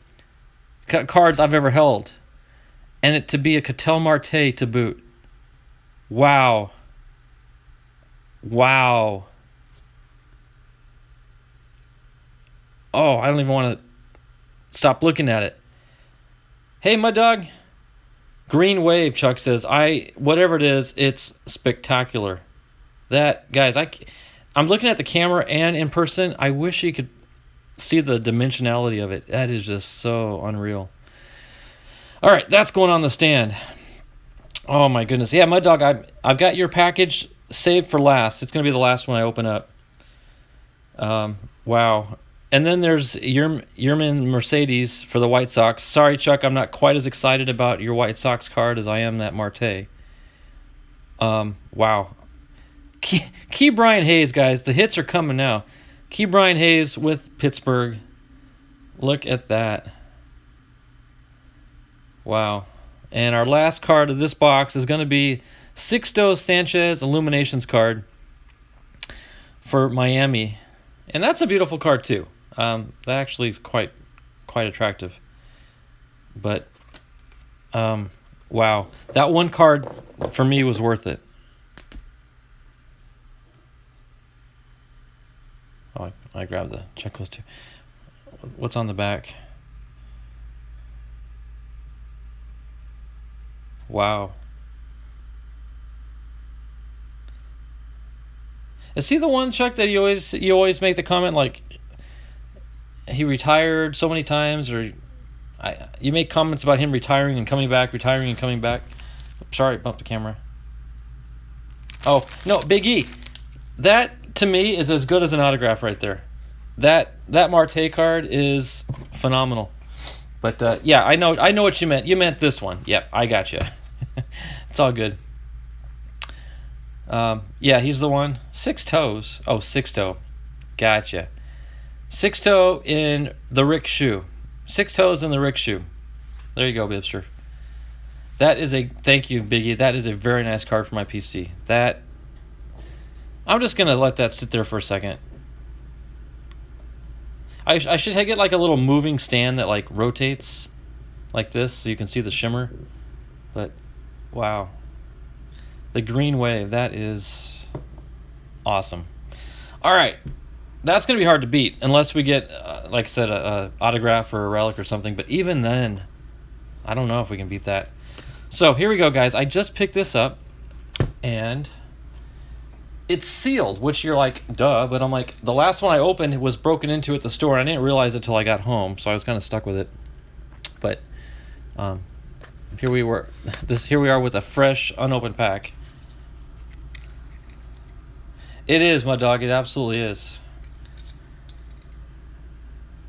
cards I've ever held. And it to be a Ketel Marte to boot. Wow. Wow. Oh, I don't even want to stop looking at it. Hey, Muddawg. Green Wave, Chuck says. Whatever it is, it's spectacular. That, guys, I'm looking at the camera and in person. I wish you could see the dimensionality of it. That is just so unreal. All right, that's going on the stand. Oh, my goodness. Yeah, Muddawg, I've got your package saved for last. It's going to be the last one I open up. Wow. And then there's Yerman Mercedes for the White Sox. Sorry, Chuck, I'm not quite as excited about your White Sox card as I am that Marte. Wow. Key Brian Hayes, guys. The hits are coming now. Key Brian Hayes with Pittsburgh. Look at that. Wow. And our last card of this box is going to be Sixto Sanchez Illuminations card for Miami. And that's a beautiful card too. That actually is quite attractive. But wow. That one card for me was worth it. Oh, I grabbed the checklist too. What's on the back? Wow. Is he the one, Chuck, that you always make the comment like he retired so many times, or you make comments about him retiring and coming back, retiring and coming back? Sorry, bumped the camera. Oh no, Big E. That to me is as good as an autograph right there. That Marte card is phenomenal. But yeah, I know what you meant. You meant this one. Yep, I got you. It's all good. Yeah, he's the one. 6 toes. Oh, 6 toe. Gotcha. 6 toe in the Rick shoe. 6 toes in the Rick shoe. There you go, Bibster. That is a, thank you, Biggie. That is a very nice card for my PC. That, I'm just going to let that sit there for a second. I should get like a little moving stand that like rotates like this so you can see the shimmer. But, wow. The green wave, that is awesome. All right. That's going to be hard to beat unless we get, like I said, a autograph or a relic or something. But even then, I don't know if we can beat that. So here we go, guys. I just picked this up, and it's sealed, which you're like, duh. But I'm like, the last one I opened was broken into at the store, and I didn't realize it till I got home, so I was kind of stuck with it. But here we were. Here we are with a fresh, unopened pack. It is, Muddawg. It absolutely is.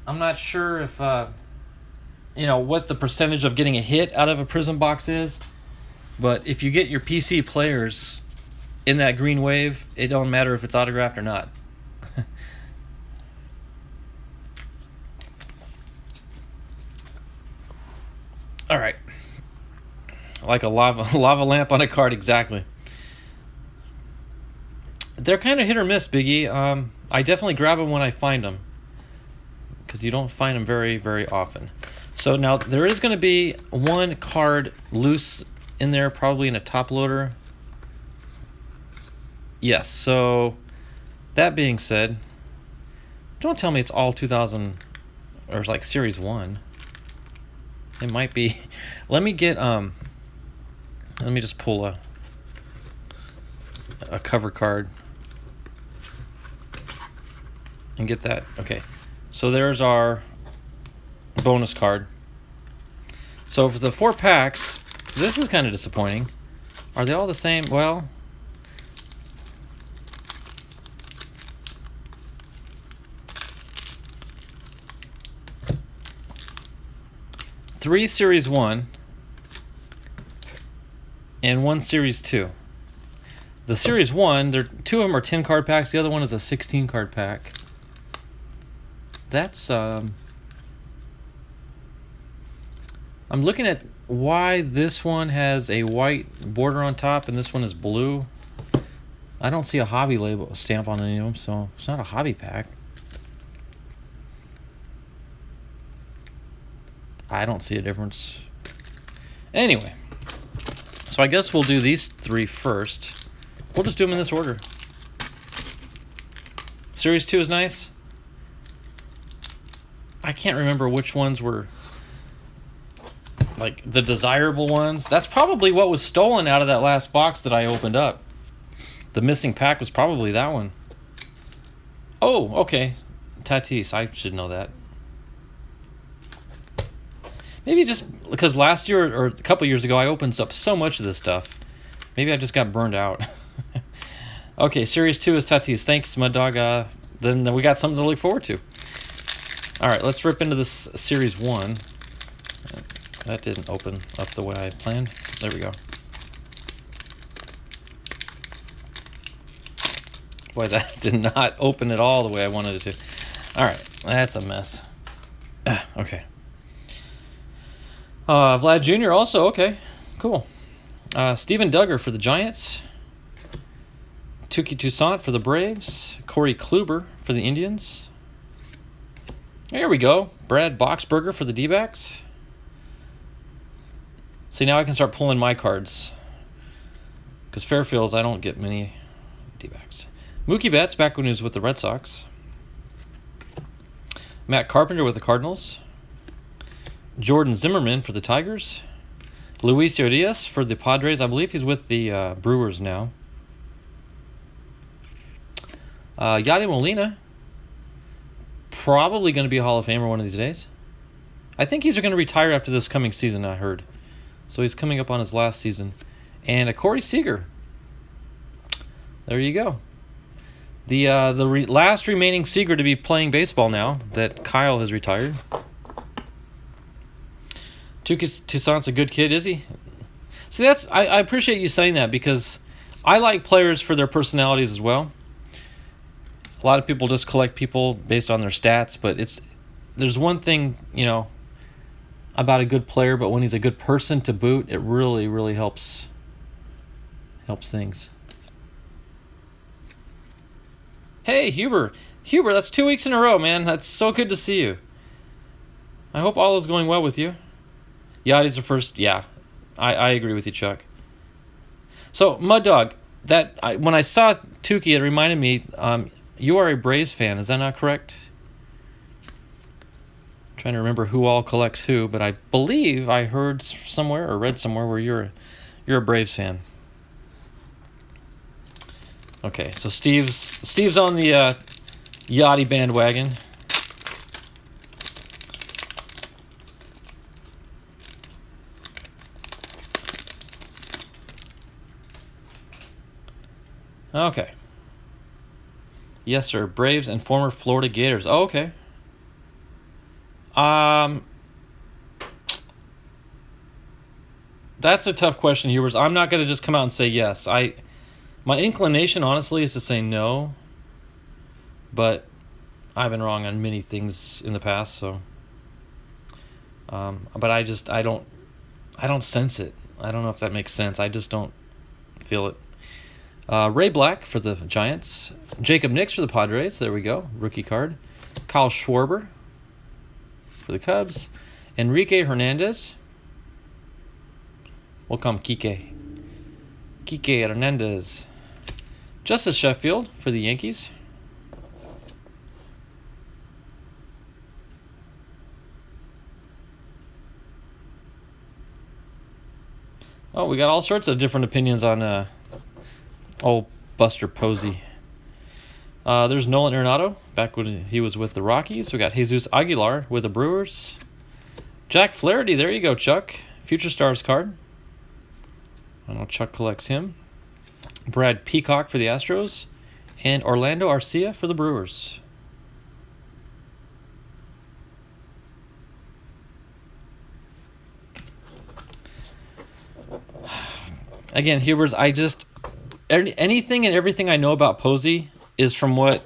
I'm not sure if what the percentage of getting a hit out of a Prism box is, but if you get your PC players in that green wave, it don't matter if it's autographed or not. All right, like a lava lamp on a card, exactly. They're kind of hit or miss, Biggie. I definitely grab them when I find them, because you don't find them very, very often. So now there is going to be one card loose in there, probably in a top loader. Yes, so that being said, don't tell me it's all 2000 or like Series 1. It might be. Let me get let me just pull a cover card and get that. Okay. So there's our bonus card. So for the 4 packs, this is kind of disappointing. Are they all the same? Well, three Series 1 and 1 Series 2. The Series 1, 2 of them are 10 card packs. The other one is a 16 card pack. That's I'm looking at why this one has a white border on top and this one is blue. I don't see a hobby label stamp on any of them, so it's not a hobby pack. I don't see a difference. Anyway, so I guess we'll do these 3 first. We'll just do them in this order. Series 2 is nice. I can't remember which ones were like the desirable ones. That's probably what was stolen out of that last box that I opened up. The missing pack was probably that one. Oh, okay. Tatis, I should know that. Maybe just because last year or a couple years ago I opened up so much of this stuff. Maybe I just got burned out. Okay, Series 2 is Tatis. Thanks, Muddawg. Then we got something to look forward to. All right, let's rip into this Series 1. That didn't open up the way I planned. There we go. Boy, that did not open at all the way I wanted it to. All right, that's a mess. Okay. Vlad Jr. also, okay, cool. Steven Duggar for the Giants. Tuki Toussaint for the Braves. Corey Kluber for the Indians. There we go. Brad Boxberger for the D-backs. See, now I can start pulling my cards. Because Fairfield, I don't get many D-backs. Mookie Betts, back when he was with the Red Sox. Matt Carpenter with the Cardinals. Jordan Zimmerman for the Tigers. Luis Urias for the Padres. I believe he's with the Brewers now. Yadi Molina. Probably going to be a Hall of Famer one of these days. I think he's going to retire after this coming season, I heard. So he's coming up on his last season. And a Corey Seager. There you go. The last remaining Seager to be playing baseball now that Kyle has retired. Toussaint's a good kid, is he? See, that's I appreciate you saying that, because I like players for their personalities as well. A lot of people just collect people based on their stats, but there's one thing, about a good player, but when he's a good person to boot, it really, really helps things. Hey, Huber, that's 2 weeks in a row, man. That's so good to see you. I hope all is going well with you. Yachty's the first. Yeah, I agree with you, Chuck. So, Muddawg, when I saw Tukey, it reminded me, you are a Braves fan. Is that not correct? I'm trying to remember who all collects who, but I believe I heard somewhere or read somewhere where you're a Braves fan. Okay, so Steve's on the Yachty bandwagon. Okay. Yes, sir. Braves and former Florida Gators. Oh, okay. That's a tough question, Hubers. I'm not going to just come out and say yes. My inclination, honestly, is to say no. But I've been wrong on many things in the past, so. But I don't sense it. I don't know if that makes sense. I just don't feel it. Ray Black for the Giants. Jacob Nix for the Padres. There we go. Rookie card. Kyle Schwarber for the Cubs. Enrique Hernandez. Welcome, Kike Hernandez. Justice Sheffield for the Yankees. Oh, we got all sorts of different opinions on old Buster Posey. There's Nolan Arenado, back when he was with the Rockies. We got Jesus Aguilar with the Brewers. Jack Flaherty, there you go, Chuck. Future Stars card. I know Chuck collects him. Brad Peacock for the Astros. And Orlando Arcia for the Brewers. Again, Hubers, anything and everything I know about Posey is from what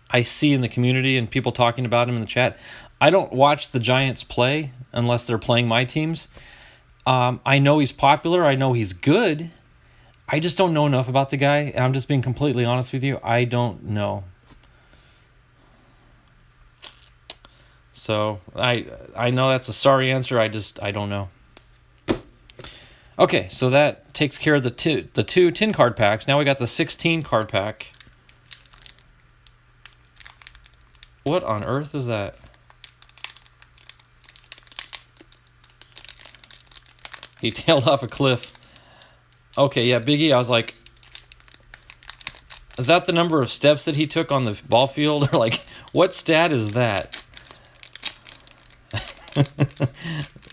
I see in the community and people talking about him in the chat. I don't watch the Giants play unless they're playing my teams. I know he's popular. I know he's good. I just don't know enough about the guy. And I'm just being completely honest with you. I don't know. So I know that's a sorry answer. I don't know. Okay, so that takes care of the two 10 card packs. Now we got the 16 card pack. What on earth is that? He tailed off a cliff. Okay, yeah, Biggie, I was like, is that the number of steps that he took on the ball field? Or like, what stat is that?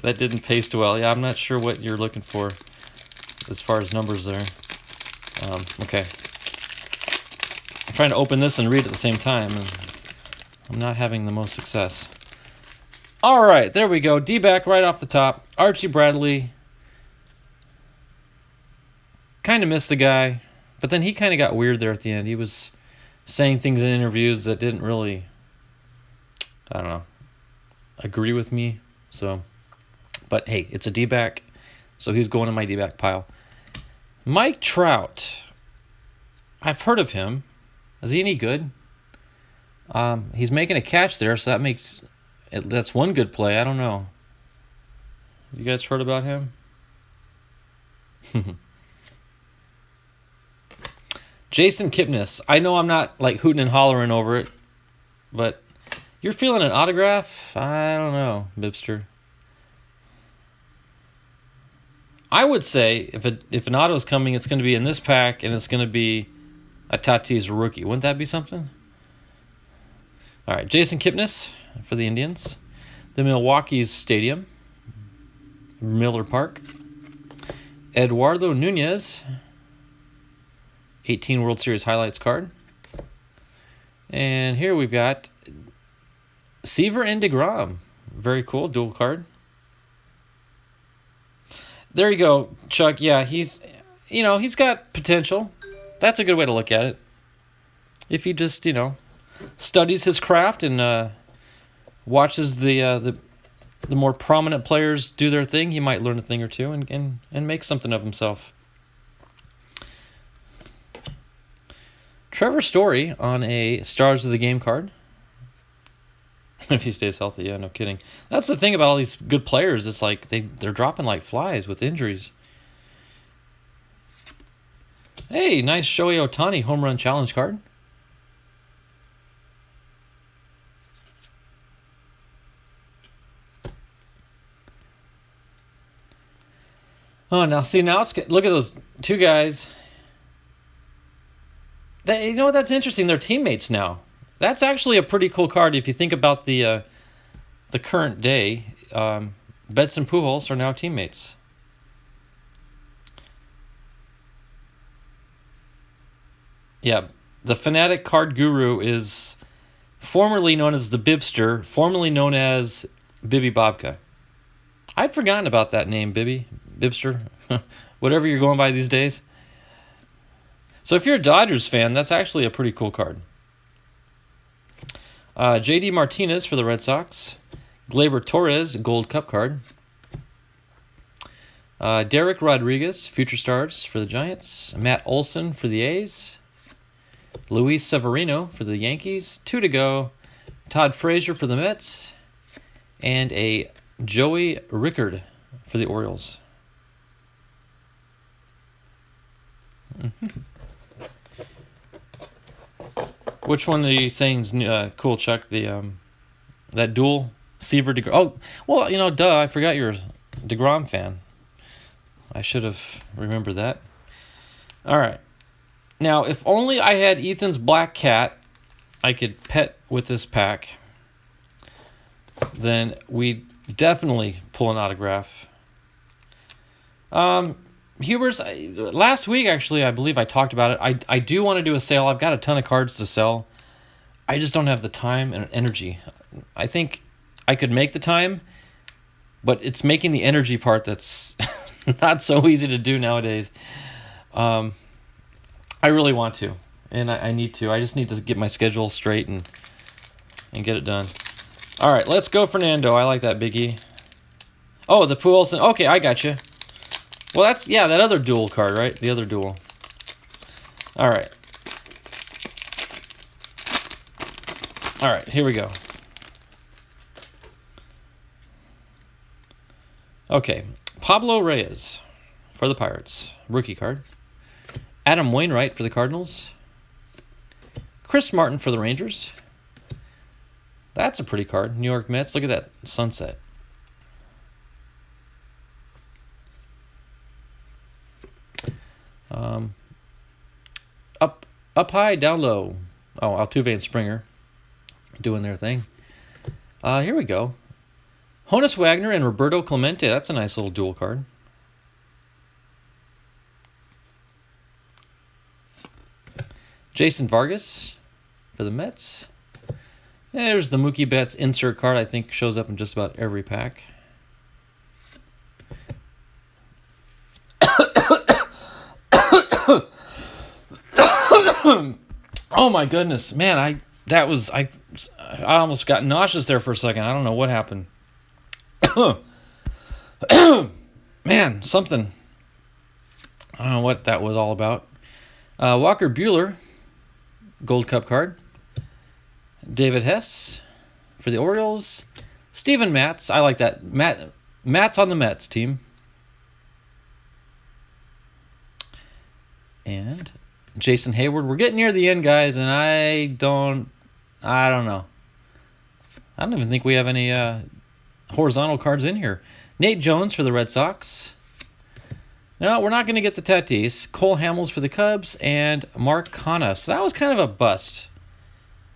That didn't paste well. Yeah, I'm not sure what you're looking for as far as numbers there. Okay. I'm trying to open this and read at the same time, and I'm not having the most success. All right, there we go. D-back right off the top. Archie Bradley. Kind of missed the guy, but then he kind of got weird there at the end. He was saying things in interviews that didn't really, I don't know, agree with me. So, but hey, it's a D-back, so he's going in my D-back pile. Mike Trout. I've heard of him. Is he any good? He's making a catch there, so that's one good play. I don't know. You guys heard about him? Jason Kipnis. I know I'm not like hooting and hollering over it, but you're feeling an autograph? I don't know, Bibster. I would say if an auto's coming, it's going to be in this pack, and it's going to be a Tatis rookie. Wouldn't that be something? All right, Jason Kipnis for the Indians. The Milwaukee's Stadium. Miller Park. Eduardo Nunez. 18 World Series highlights card. And here we've got Seaver and DeGrom. Very cool, dual card. there you go, Chuck. Yeah, he's got potential. That's a good way to look at it. If he just, studies his craft and watches the more prominent players do their thing, he might learn a thing or two and make something of himself. Trevor Story on a Stars of the Game card. If he stays healthy, yeah, no kidding. That's the thing about all these good players. It's like they're dropping like flies with injuries. Hey, nice Shohei Otani home run challenge card. Oh, now see, now look at those two guys. You know what? That's interesting. They're teammates now. That's actually a pretty cool card if you think about the current day. Betts and Pujols are now teammates. Yeah, the Fanatic Card Guru is formerly known as the Bibster, formerly known as Bibby Bobka. I'd forgotten about that name, Bibster, whatever you're going by these days. So if you're a Dodgers fan, that's actually a pretty cool card. J.D. Martinez for the Red Sox. Gleyber Torres, Gold Cup card. Derek Rodriguez, Future Stars for the Giants. Matt Olson for the A's. Luis Severino for the Yankees. 2 to go. Todd Frazier for the Mets. And a Joey Rickard for the Orioles. Which one are you saying is cool, Chuck? That dual Seaver DeGrom. Oh, well, duh. I forgot you're a DeGrom fan. I should have remembered that. All right. Now, if only I had Ethan's black cat I could pet with this pack, then we'd definitely pull an autograph. Huber's, last week, actually, I believe I talked about it. I do want to do a sale. I've got a ton of cards to sell. I just don't have the time and energy. I think I could make the time, but it's making the energy part that's not so easy to do nowadays. I really want to, and I need to. I just need to get my schedule straight and get it done. All right, let's go, Fernando. I like that, Biggie. Oh, the Pujols. Okay, I got you. Well, that's, that other dual card, right? The other dual. All right. All right, here we go. Okay, Pablo Reyes for the Pirates. Rookie card. Adam Wainwright for the Cardinals. Chris Martin for the Rangers. That's a pretty card. New York Mets. Look at that sunset. Up high, down low. Oh, Altuve and Springer doing their thing. Here we go. Honus Wagner and Roberto Clemente. That's a nice little dual card. Jason Vargas for the Mets. There's the Mookie Betts insert card. I think shows up in just about every pack. Oh my goodness, man! I almost got nauseous there for a second. I don't know what happened. Man, something. I don't know what that was all about. Walker Buehler, Gold Cup card. David Hess for the Orioles. Steven Matz, I like that. Matz on the Mets team. And Jason Hayward. We're getting near the end, guys, and I don't know. I don't even think we have any horizontal cards in here. Nate Jones for the Red Sox. No, we're not going to get the Tatis. Cole Hamels for the Cubs and Mark Canha. So that was kind of a bust.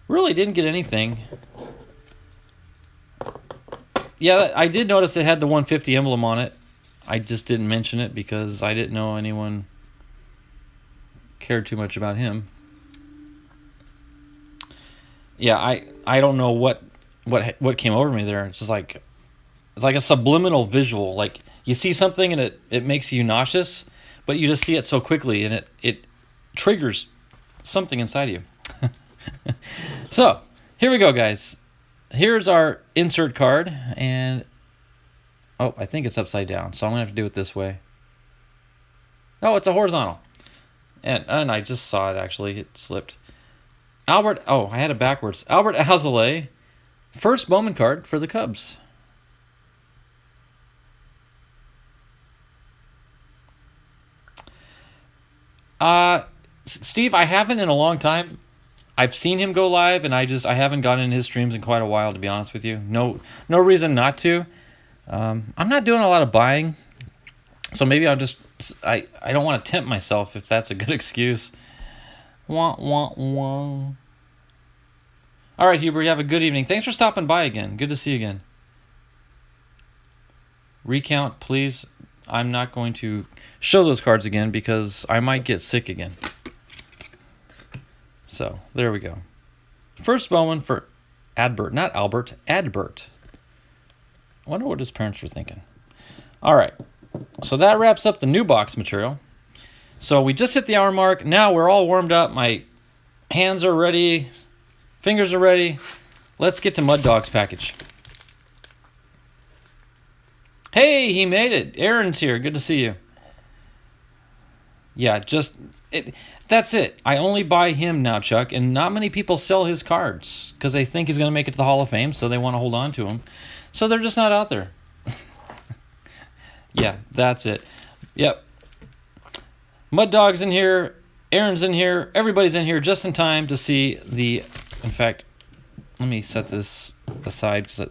Really didn't get anything. Yeah, I did notice it had the 150 emblem on it. I just didn't mention it because I didn't know anyone cared too much about him. Yeah, I don't know what came over me there. It's just like a subliminal visual. Like You see something and it makes you nauseous, but you just see it so quickly and it triggers something inside of you. So, here we go, guys. Here's our insert card, and oh, I think it's upside down, so I'm going to have to do it this way. No, it's a horizontal. And I just saw it, actually. It slipped. I had it backwards. Albert Alzolay, first Bowman card for the Cubs. Steve, I haven't in a long time. I've seen him go live, and I haven't gotten in his streams in quite a while, to be honest with you. No reason not to. I'm not doing a lot of buying, so maybe I don't want to tempt myself, if that's a good excuse. Wah, wah, wah. All right, Huber, you have a good evening. Thanks for stopping by again. Good to see you again. Recount, please. I'm not going to show those cards again because I might get sick again. So, there we go. First Bowman for Adbert. Not Albert, Adbert. I wonder what his parents were thinking. All right. So that wraps up the new box material. So we just hit the hour mark. Now we're all warmed up. My hands are ready. Fingers are ready. Let's get to Muddawg's package. Hey, he made it. Aaron's here. Good to see you. Yeah, that's it. I only buy him now, Chuck, and not many people sell his cards because they think he's going to make it to the Hall of Fame, so they want to hold on to him. So they're just not out there. Yeah, that's it. Yep. Muddawg's in here. Aaron's in here. Everybody's in here just in time to see the... In fact, let me set this aside because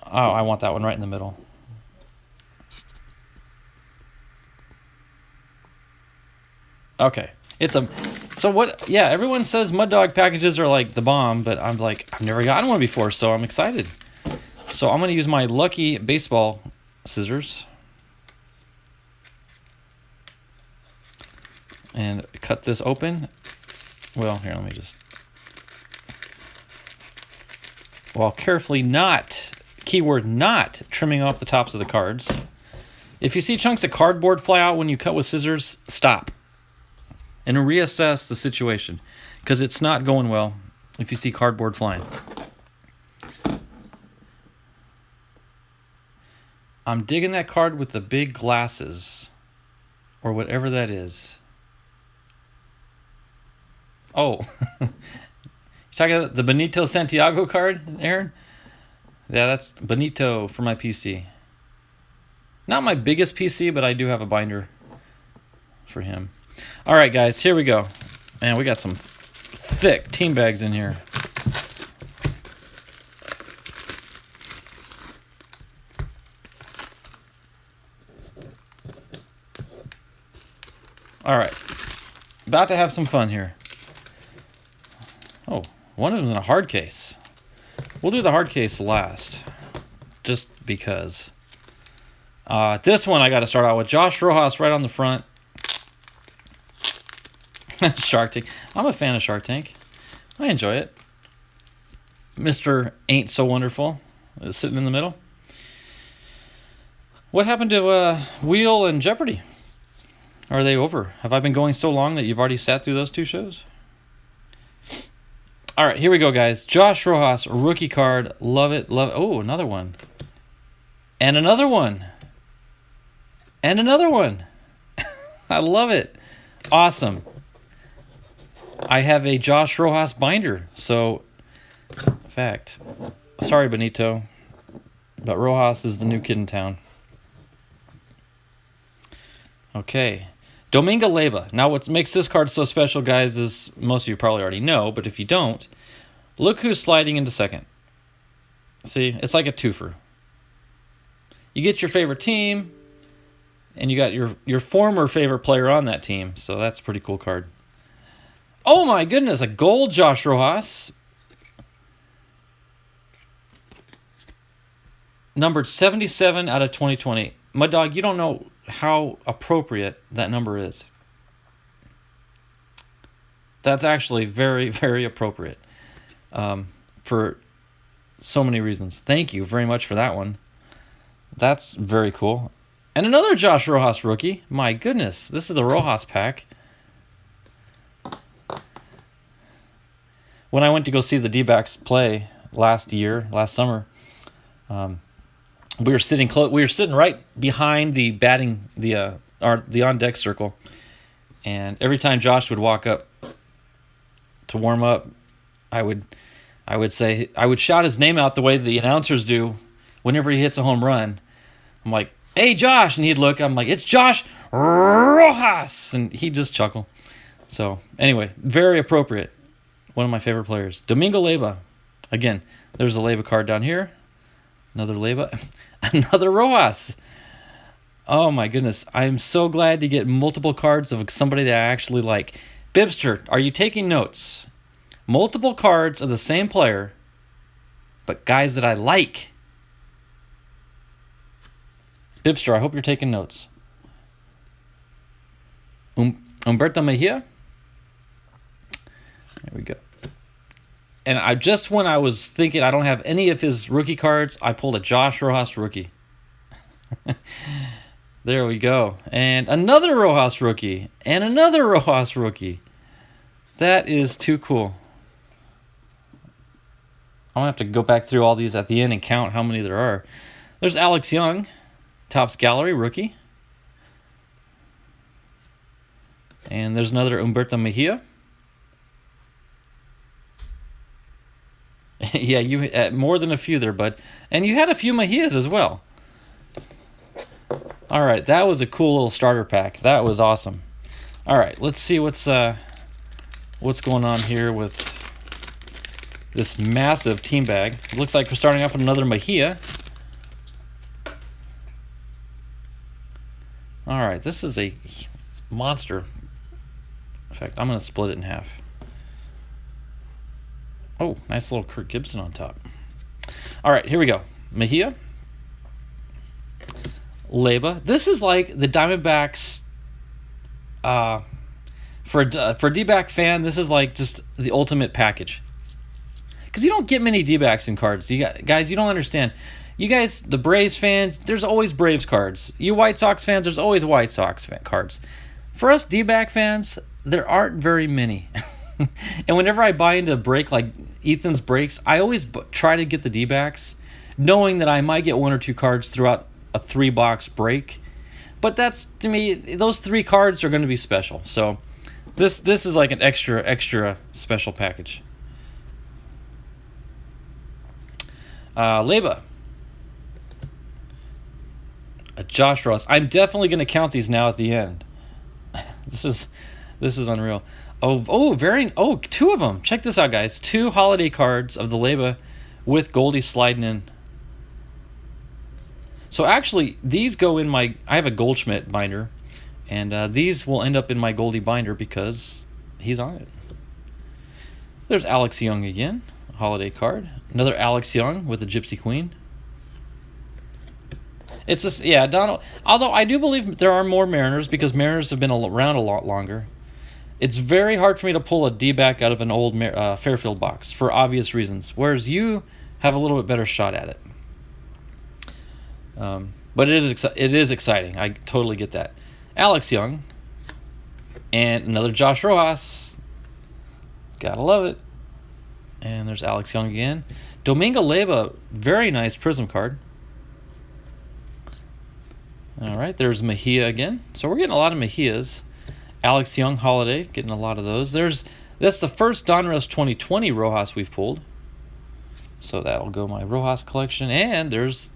I want that one right in the middle. Okay. So what, yeah, everyone says Muddawg packages are like the bomb, but I'm like, I've never gotten one before, so I'm excited. So I'm going to use my lucky baseball scissors and cut this open. Well, here, let me just... While carefully keyword not, trimming off the tops of the cards. If you see chunks of cardboard fly out when you cut with scissors, stop. And reassess the situation. Because it's not going well if you see cardboard flying. I'm digging that card with the big glasses. Or whatever that is. Oh. You talking about the Benito Santiago card, Aaron? Yeah, that's Benito for my PC. Not my biggest PC, but I do have a binder for him. All right, guys, here we go. Man, we got some thick team bags in here. All right. About to have some fun here. Oh, one of them's in a hard case. We'll do the hard case last, just because. This one I got to start out with. Josh Rojas right on the front. Shark Tank. I'm a fan of Shark Tank. I enjoy it. Mr. Ain't So Wonderful is sitting in the middle. What happened to Wheel and Jeopardy? Are they over? Have I been going so long that you've already sat through those two shows? All right, here we go, guys. Josh Rojas, rookie card. Love it, love it. Oh, another one. And another one. And another one. I love it. Awesome. I have a Josh Rojas binder. So, in fact, sorry, Benito, but Rojas is the new kid in town. Okay. Domingo Leiba. Now, what makes this card so special, guys, is most of you probably already know, but if you don't, look who's sliding into second. See, it's like a twofer. You get your favorite team, and you got your former favorite player on that team, so that's a pretty cool card. Oh my goodness, a gold Josh Rojas. Numbered 77 out of 2020. Muddawg, you don't know how appropriate that number is. That's actually very, very appropriate for so many reasons. Thank you very much for that one. That's very cool. And another Josh Rojas rookie. My goodness, this is the Rojas pack. When I went to go see the D-backs play last summer, we were sitting close. We were sitting right behind the batting, the on deck circle, and every time Josh would walk up to warm up, I would shout his name out the way the announcers do whenever he hits a home run. I'm like, "Hey, Josh," and he'd look. I'm like, "It's Josh Rojas," and he'd just chuckle. So anyway, very appropriate. One of my favorite players, Domingo Leiba. Again, there's a Leiba card down here. Another Leiba, another Rojas. Oh my goodness, I'm so glad to get multiple cards of somebody that I actually like. Bibster, are you taking notes? Multiple cards of the same player, but guys that I like. Bibster, I hope you're taking notes. Humberto Mejia. There we go. And when I was thinking I don't have any of his rookie cards, I pulled a Josh Rojas rookie. There we go. And another Rojas rookie. And another Rojas rookie. That is too cool. I'm going to have to go back through all these at the end and count how many there are. There's Alex Young, Topps Gallery rookie. And there's another Humberto Mejia. Yeah, you had more than a few there, bud. And you had a few Mejias as well. All right, that was a cool little starter pack. That was awesome. All right, let's see what's going on here with this massive team bag. It looks like we're starting off with another Mejia. All right, this is a monster. In fact, I'm going to split it in half. Oh, nice little Kirk Gibson on top. All right, here we go. Mejia. Leiba. This is like the Diamondbacks. For a D-back fan, this is like just the ultimate package. Because you don't get many D-backs in cards. Guys, you don't understand. You guys, the Braves fans, there's always Braves cards. You White Sox fans, there's always White Sox cards. For us D-back fans, there aren't very many. And whenever I buy into a break like Ethan's breaks, I always try to get the D-backs, knowing that I might get one or two cards throughout a 3-box break. But that's, to me, those 3 cards are going to be special. So this is like an extra special package. Leiba. Josh Ross. I'm definitely going to count these now at the end. This is unreal. Oh, 2 of them. Check this out, guys. 2 holiday cards of the Leiba with Goldie sliding in. So actually, these go in I have a Goldschmidt binder, and these will end up in my Goldie binder because he's on it. There's Alex Young again, holiday card. Another Alex Young with the Gypsy Queen. It's just, yeah, Donald. Although I do believe there are more Mariners because Mariners have been around a lot longer. It's very hard for me to pull a D-back out of an old Fairfield box for obvious reasons, whereas you have a little bit better shot at it. But it is exciting. I totally get that. Alex Young and another Josh Rojas. Gotta love it. And there's Alex Young again. Domingo Leiba, very nice Prism card. All right, there's Mejia again. So we're getting a lot of Mejias. Alex Young holiday, getting a lot of those. That's the first Donruss 2020 Rojas we've pulled. So that'll go my Rojas collection. And there's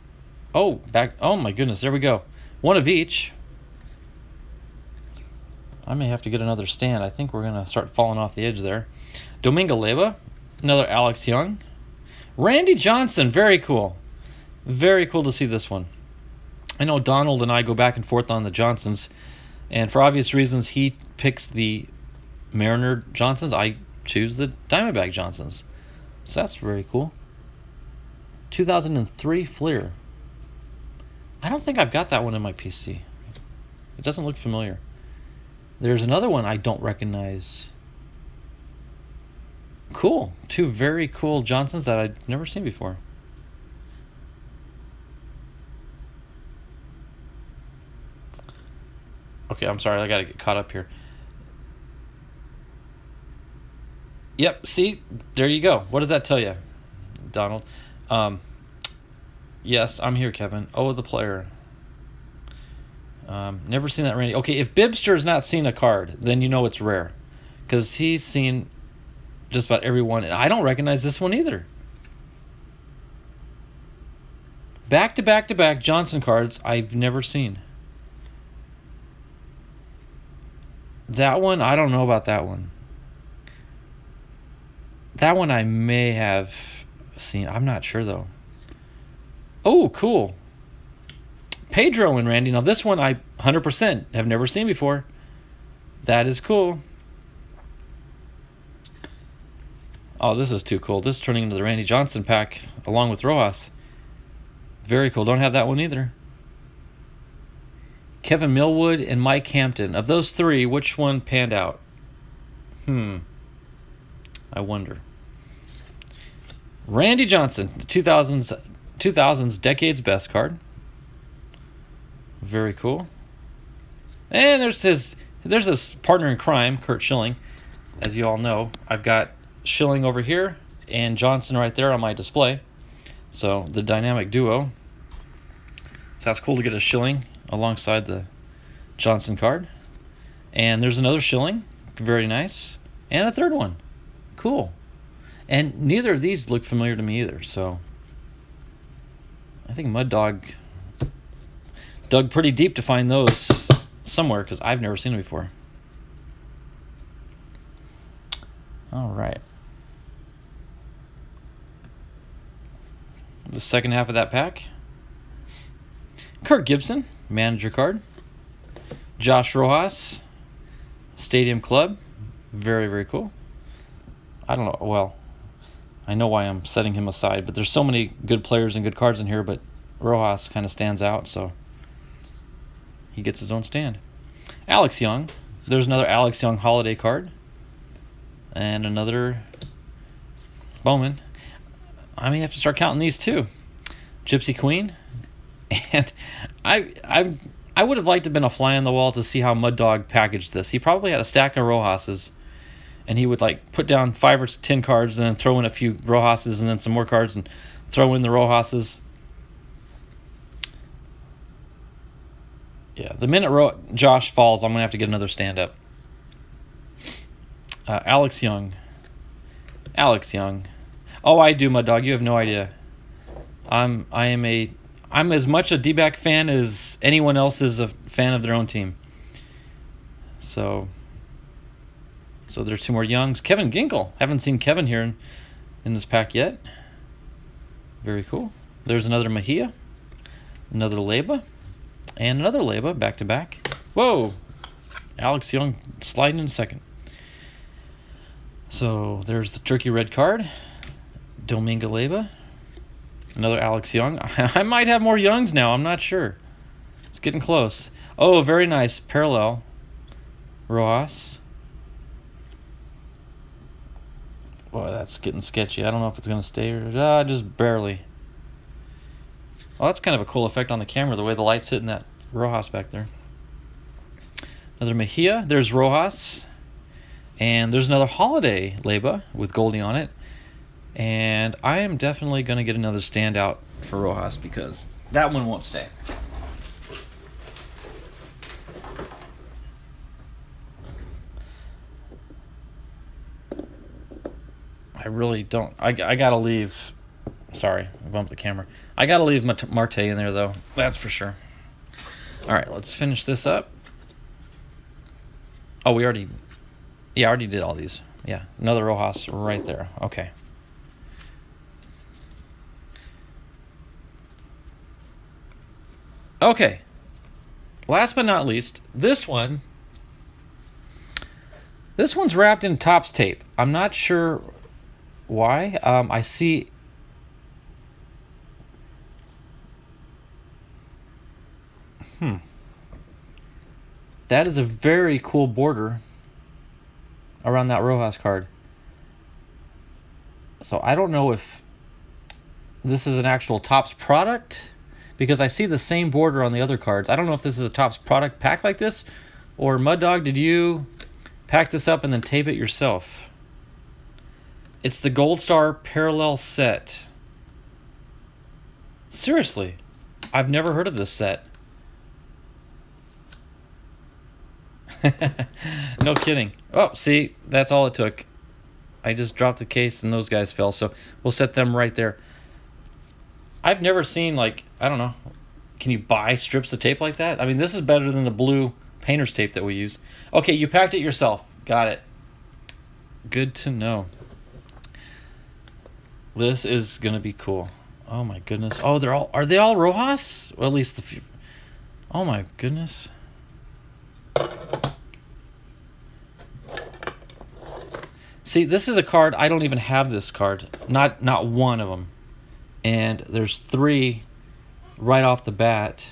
oh my goodness, there we go. 1 of each. I may have to get another stand. I think we're gonna start falling off the edge there. Domingo Leiba, another Alex Young. Randy Johnson, very cool. Very cool to see this one. I know Donald and I go back and forth on the Johnsons. And for obvious reasons, he picks the Mariner Johnsons. I choose the Diamondback Johnsons. So that's very cool. 2003 Fleer. I don't think I've got that one in my PC. It doesn't look familiar. There's another one I don't recognize. Cool. 2 very cool Johnsons that I've never seen before. Okay, I'm sorry. I got to get caught up here. Yep, see? There you go. What does that tell you, Donald? Yes, I'm here, Kevin. Oh, the player. Never seen that, Randy. Okay, if Bibster's not seen a card, then you know it's rare. Because he's seen just about every one. And I don't recognize this one either. Back-to-back-to-back Johnson cards I've never seen. That one, I don't know about that one. That one I may have seen. I'm not sure, though. Oh, cool. Pedro and Randy. Now, this one I 100% have never seen before. That is cool. Oh, this is too cool. This is turning into the Randy Johnson pack along with Rojas. Very cool. Don't have that one either. Kevin Millwood and Mike Hampton. Of those three, which one panned out? I wonder. Randy Johnson, the 2000's Decade's Best card. Very cool. And there's his partner in crime, Kurt Schilling. As you all know, I've got Schilling over here and Johnson right there on my display. So the dynamic duo. So that's cool to get a Schilling alongside the Johnson card. And there's another Schilling. Very nice. And a third one. Cool. And neither of these look familiar to me either. So I think Muddawg dug pretty deep to find those somewhere because I've never seen them before. All right. The second half of that pack. Kirk Gibson, manager card. Josh Rojas, Stadium Club. Very, very cool. I don't know. Well, I know why I'm setting him aside, but there's so many good players and good cards in here, but Rojas kind of stands out, so he gets his own stand. Alex Young. There's another Alex Young holiday card. And another Bowman. I may have to start counting these too. Gypsy Queen. And I would have liked to have been a fly on the wall to see how Muddawg packaged this. He probably had a stack of Rojas's, and he would like put down 5 or 10 cards and then throw in a few Rojas's and then some more cards and throw in the Rojas's. Yeah, the minute Josh falls, I'm going to have to get another stand-up. Alex Young. Alex Young. Oh, I do, Muddawg. You have no idea. I'm as much a D-back fan as anyone else is a fan of their own team. So there's 2 more Youngs. Kevin Ginkel. Haven't seen Kevin here in this pack yet. Very cool. There's another Mejia. Another Leiba. And another Leiba, back-to-back. Whoa! Alex Young sliding in second. So there's the turkey red card. Domingo Leiba. Another Alex Young. I might have more Youngs now. I'm not sure. It's getting close. Oh, very nice. Parallel. Rojas. Boy, that's getting sketchy. I don't know if it's going to stay or just barely. Well, that's kind of a cool effect on the camera, the way the light's hitting that Rojas back there. Another Mejia. There's Rojas. And there's another Holiday Leiba with Goldie on it. And I am definitely going to get another standout for Rojas because that one won't stay. I really don't. I got to leave. Sorry, I bumped the camera. I got to leave Marte in there, though. That's for sure. All right, let's finish this up. Oh, we already... Yeah, I already did all these. Yeah, another Rojas right there. Okay. Okay. Last but not least, this one's wrapped in Topps tape. I'm not sure why. I see... That is a very cool border around that Rojas card. So I don't know if this is an actual Topps product because I see the same border on the other cards. I don't know if this is a Topps product pack like this Or Muddawg, did you pack this up and then tape it yourself? It's the Gold Star Parallel Set. Seriously, I've never heard of this set. No kidding. Oh, see, that's all it took. I just dropped the case and those guys fell, so we'll set them right there. I've never seen, like, I don't know, can you buy strips of tape like that? I mean, this is better than the blue painter's tape that we use. Okay, you packed it yourself. Got it. Good to know. This is gonna be cool. Oh my goodness. Oh, are they all Rojas? Well, at least the few. Oh my goodness. See, this is a card, I don't even have this card. Not one of them. And there's 3 right off the bat.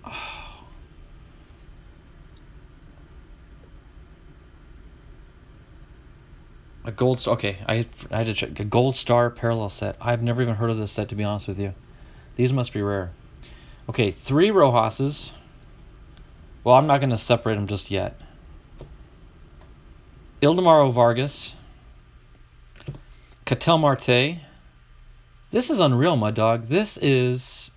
Oh. A gold star. Okay, I had to check. A Gold Star Parallel Set. I've never even heard of this set, to be honest with you. These must be rare. Okay, 3 Rojases. Well, I'm not going to separate them just yet. Ildemaro Vargas. Ketel Marte. This is unreal, Muddawg. This is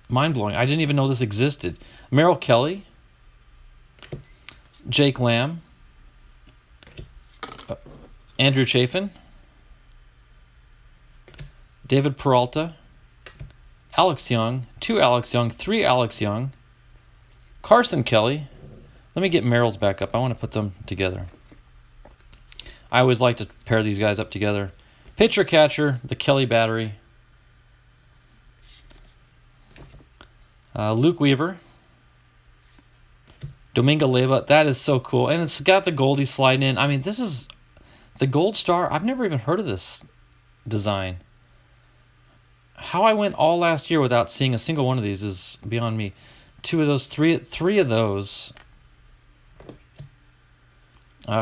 mind-blowing. I didn't even know this existed. Merrill Kelly. Jake Lamb. Andrew Chafin. David Peralta. Alex Young. 2 Alex Young. 3 Alex Young. Carson Kelly. Let me get Merrill's back up. I want to put them together. I always like to pair these guys up together. Pitcher catcher, the Kelly battery. Luke Weaver. Domingo Leiba. That is so cool. And it's got the Goldie sliding in. I mean, this is the Gold Star. I've never even heard of this design. How I went all last year without seeing a single one of these is beyond me. 2 of those, three of those.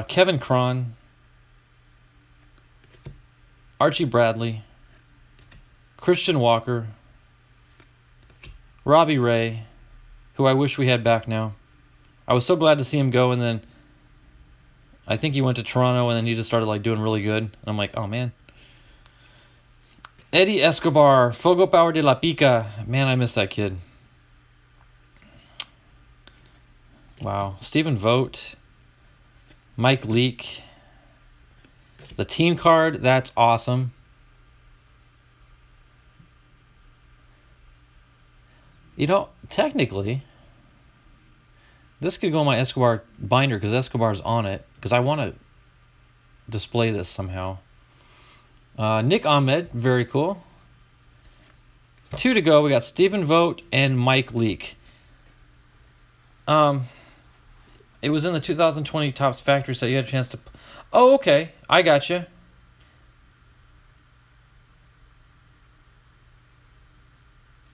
Kevin Cron. Archie Bradley. Christian Walker. Robbie Ray, who I wish we had back now. I was so glad to see him go, and then I think he went to Toronto, and then he just started like doing really good. And I'm like, oh man. Eddie Escobar, Fogo Power de la Pica. Man, I miss that kid. Wow. Stephen Vogt. Mike Leake. The team card, that's awesome. You know, technically, this could go in my Escobar binder because Escobar's on it. Because I want to display this somehow. Nick Ahmed, very cool. 2 to go. We got Stephen Vogt and Mike Leake. It was in the 2020 Topps Factory set. You had a chance to... Oh, okay. I got you.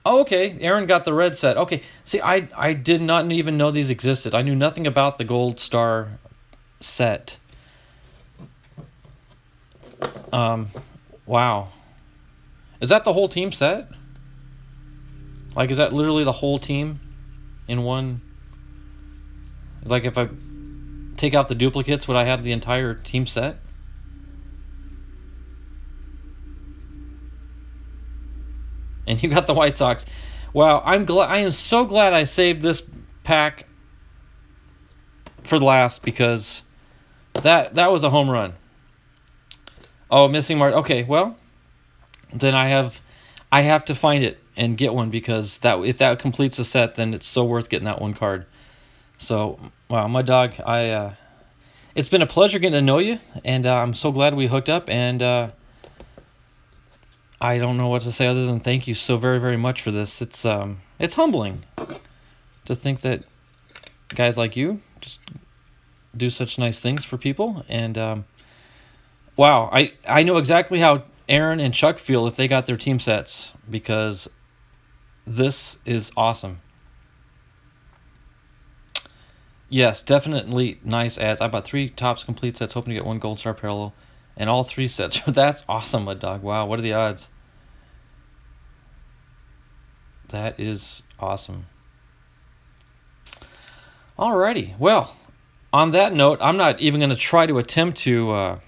Oh, okay. Aaron got the red set. Okay. See, I did not even know these existed. I knew nothing about the Gold Star set. Wow. Is that the whole team set? Like, is that literally the whole team in one? Like, if I take out the duplicates, would I have the entire team set? And you got the White Sox. Wow, I am so glad I saved this pack for last because that was a home run. Oh, missing mark. Okay, well, then I have to find it and get one because if that completes a set, then it's so worth getting that one card. So, wow, Muddawg, it's been a pleasure getting to know you, and I'm so glad we hooked up, and I don't know what to say other than thank you so very, very much for this. It's humbling to think that guys like you just do such nice things for people, and wow, I know exactly how Aaron and Chuck feel if they got their team sets, because this is awesome. Yes, definitely nice ads. I bought 3 Topps complete sets, hoping to get 1 Gold Star Parallel, and all 3 sets. That's awesome, Muddawg. Wow, what are the odds? That is awesome. Alrighty. Well, on that note, I'm not even going to try to attempt to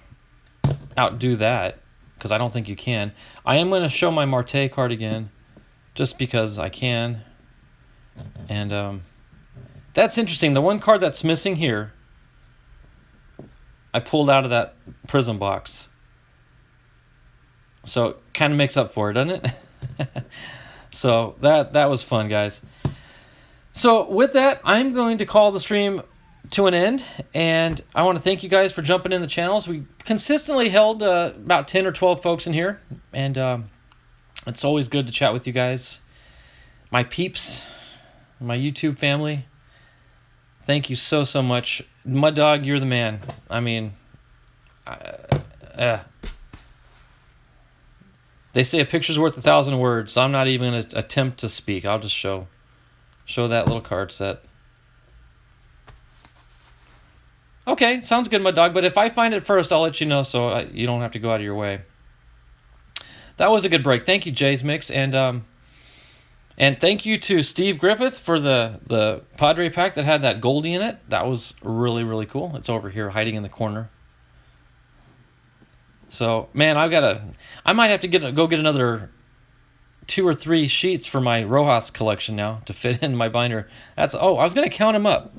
outdo that, because I don't think you can. I am going to show my Marte card again, just because I can. And that's interesting. The one card that's missing here, I pulled out of that Prism box. So it kind of makes up for it, doesn't it? So that was fun, guys. So with that, I'm going to call the stream to an end, and I want to thank you guys for jumping in the channels. We consistently held about 10 or 12 folks in here, and it's always good to chat with you guys. My peeps, my YouTube family, thank you so much. Muddawg, you're the man. I mean, they say a picture's worth 1,000 words, so I'm not even going to attempt to speak. I'll just show that little card set. Okay, sounds good, Muddawg, but if I find it first, I'll let you know, so you don't have to go out of your way. That was a good break. Thank you, Jay's Mix, and thank you to Steve Griffith for the Padre pack that had that Goldie in it. That was really, really cool. It's over here hiding in the corner. So, man, I might have to go get another 2 or 3 sheets for my Rojas collection now to fit in my binder. I was going to count them up.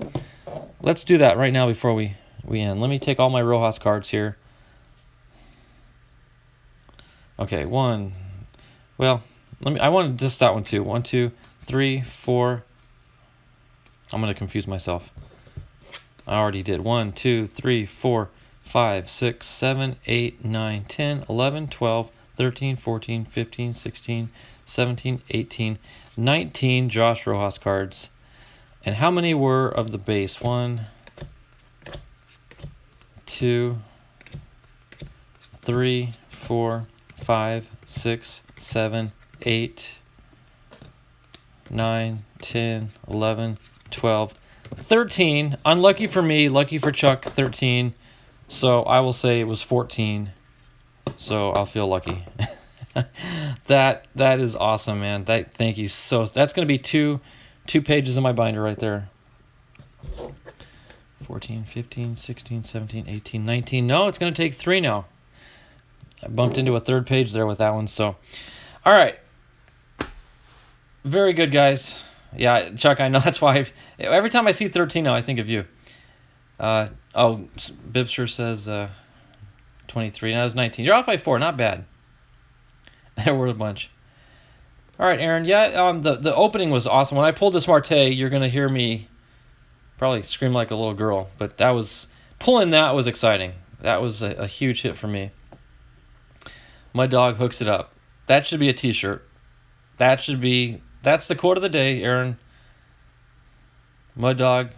Let's do that right now before we end. Let me take all my Rojas cards here. Okay, I want just that one too. 1, 2, 3, 4. I'm going to confuse myself. I already did. 1, 2, 3, 4, 5, 6, 7, 8, 9, 10, 11, 12, 13, 14, 15, 16, 17, 18, 19 Josh Rojas cards. And how many were of the base? 1, 2, 3, 4, 5, 6, 7, 8, 9, 10, 11, 12, 13. Unlucky for me, lucky for Chuck, 13. So I will say it was 14. So I'll feel lucky. That is awesome, man. Thank you so. That's going to be two pages in my binder right there. 14, 15, 16, 17, 18, 19. No, it's going to take 3 now. I bumped into a 3rd page there with that one. So, all right. Very good, guys. Yeah, Chuck, I know that's why every time I see 13 now, I think of you. Bibster says 23. That was 19. You're off by 4. Not bad. There were a bunch. All right, Aaron. Yeah, the opening was awesome. When I pulled this Marte, you're going to hear me probably scream like a little girl. But pulling that was exciting. That was a huge hit for me. Muddawg hooks it up. That should be a t-shirt. That's the quote of the day, Aaron. Muddawg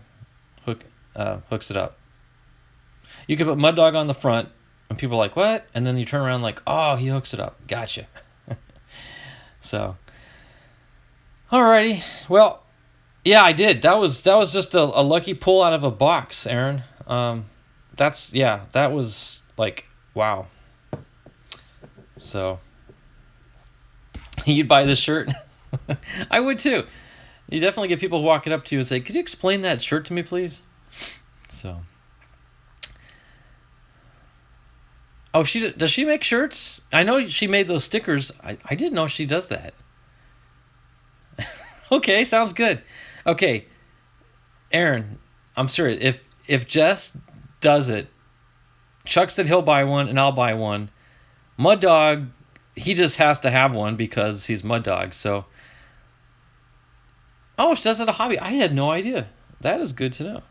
hooks it up. You could put Muddawg on the front, and people are like, what? And then you turn around like, oh, he hooks it up. Gotcha. So, alrighty. Well, yeah, I did. That was just a lucky pull out of a box, Aaron. That was like, wow. So, you'd buy this shirt? I would too. You definitely get people walking up to you and say, could you explain that shirt to me, please? So. Oh, does she make shirts? I know she made those stickers. I didn't know she does that. Okay, sounds good. Okay, Aaron, I'm serious. If Jess does it, Chuck said he'll buy one, and I'll buy one. Muddawg, he just has to have one because he's Muddawg. So, she does it a hobby. I had no idea. That is good to know.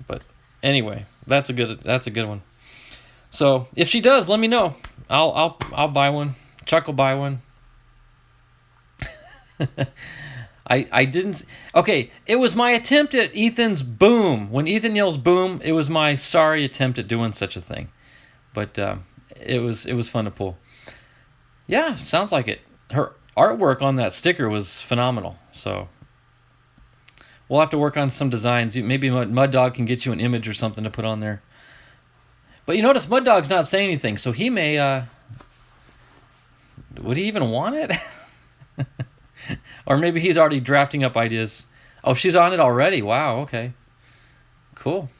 But anyway, that's a good one. So if she does, let me know. I'll buy one. Chuck will buy one. I didn't. Okay, it was my attempt at Ethan's boom. When Ethan yells boom, it was my sorry attempt at doing such a thing. But it was fun to pull. Yeah, sounds like it. Her artwork on that sticker was phenomenal. So we'll have to work on some designs. Maybe Muddawg can get you an image or something to put on there. But you notice Muddawg's not saying anything, so he may... would he even want it? Or maybe he's already drafting up ideas. Oh, she's on it already. Wow, okay. Cool.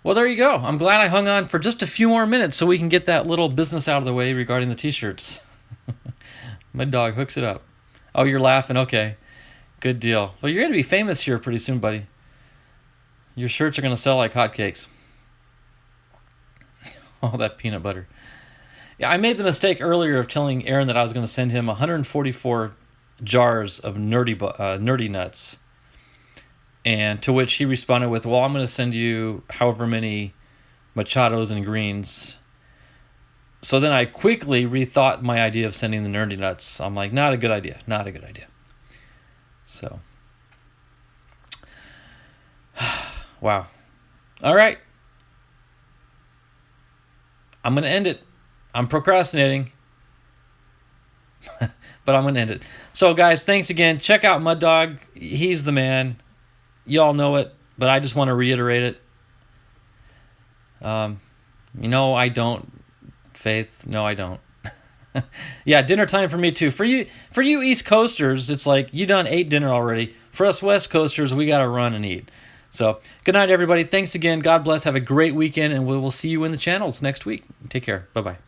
Well, there you go. I'm glad I hung on for just a few more minutes so we can get that little business out of the way regarding the t-shirts. Muddawg hooks it up. Oh, you're laughing. Okay. Good deal. Well, you're going to be famous here pretty soon, buddy. Your shirts are going to sell like hotcakes. Oh, that peanut butter. Yeah, I made the mistake earlier of telling Aaron that I was going to send him 144 jars of nerdy nuts. And to which he responded with, well, I'm going to send you however many Machados and greens. So then I quickly rethought my idea of sending the nerdy nuts. I'm like, not a good idea. Not a good idea. So. Wow. All right. I'm going to end it. I'm procrastinating. But I'm going to end it. So, guys, thanks again. Check out Muddawg. He's the man. Y'all know it, but I just want to reiterate it. I don't. Faith, no, I don't. Yeah, dinner time for me too. For you East Coasters, it's like you done ate dinner already. For us West Coasters, we got to run and eat. So, good night, everybody. Thanks again. God bless. Have a great weekend, and we will see you in the channels next week. Take care. Bye-bye.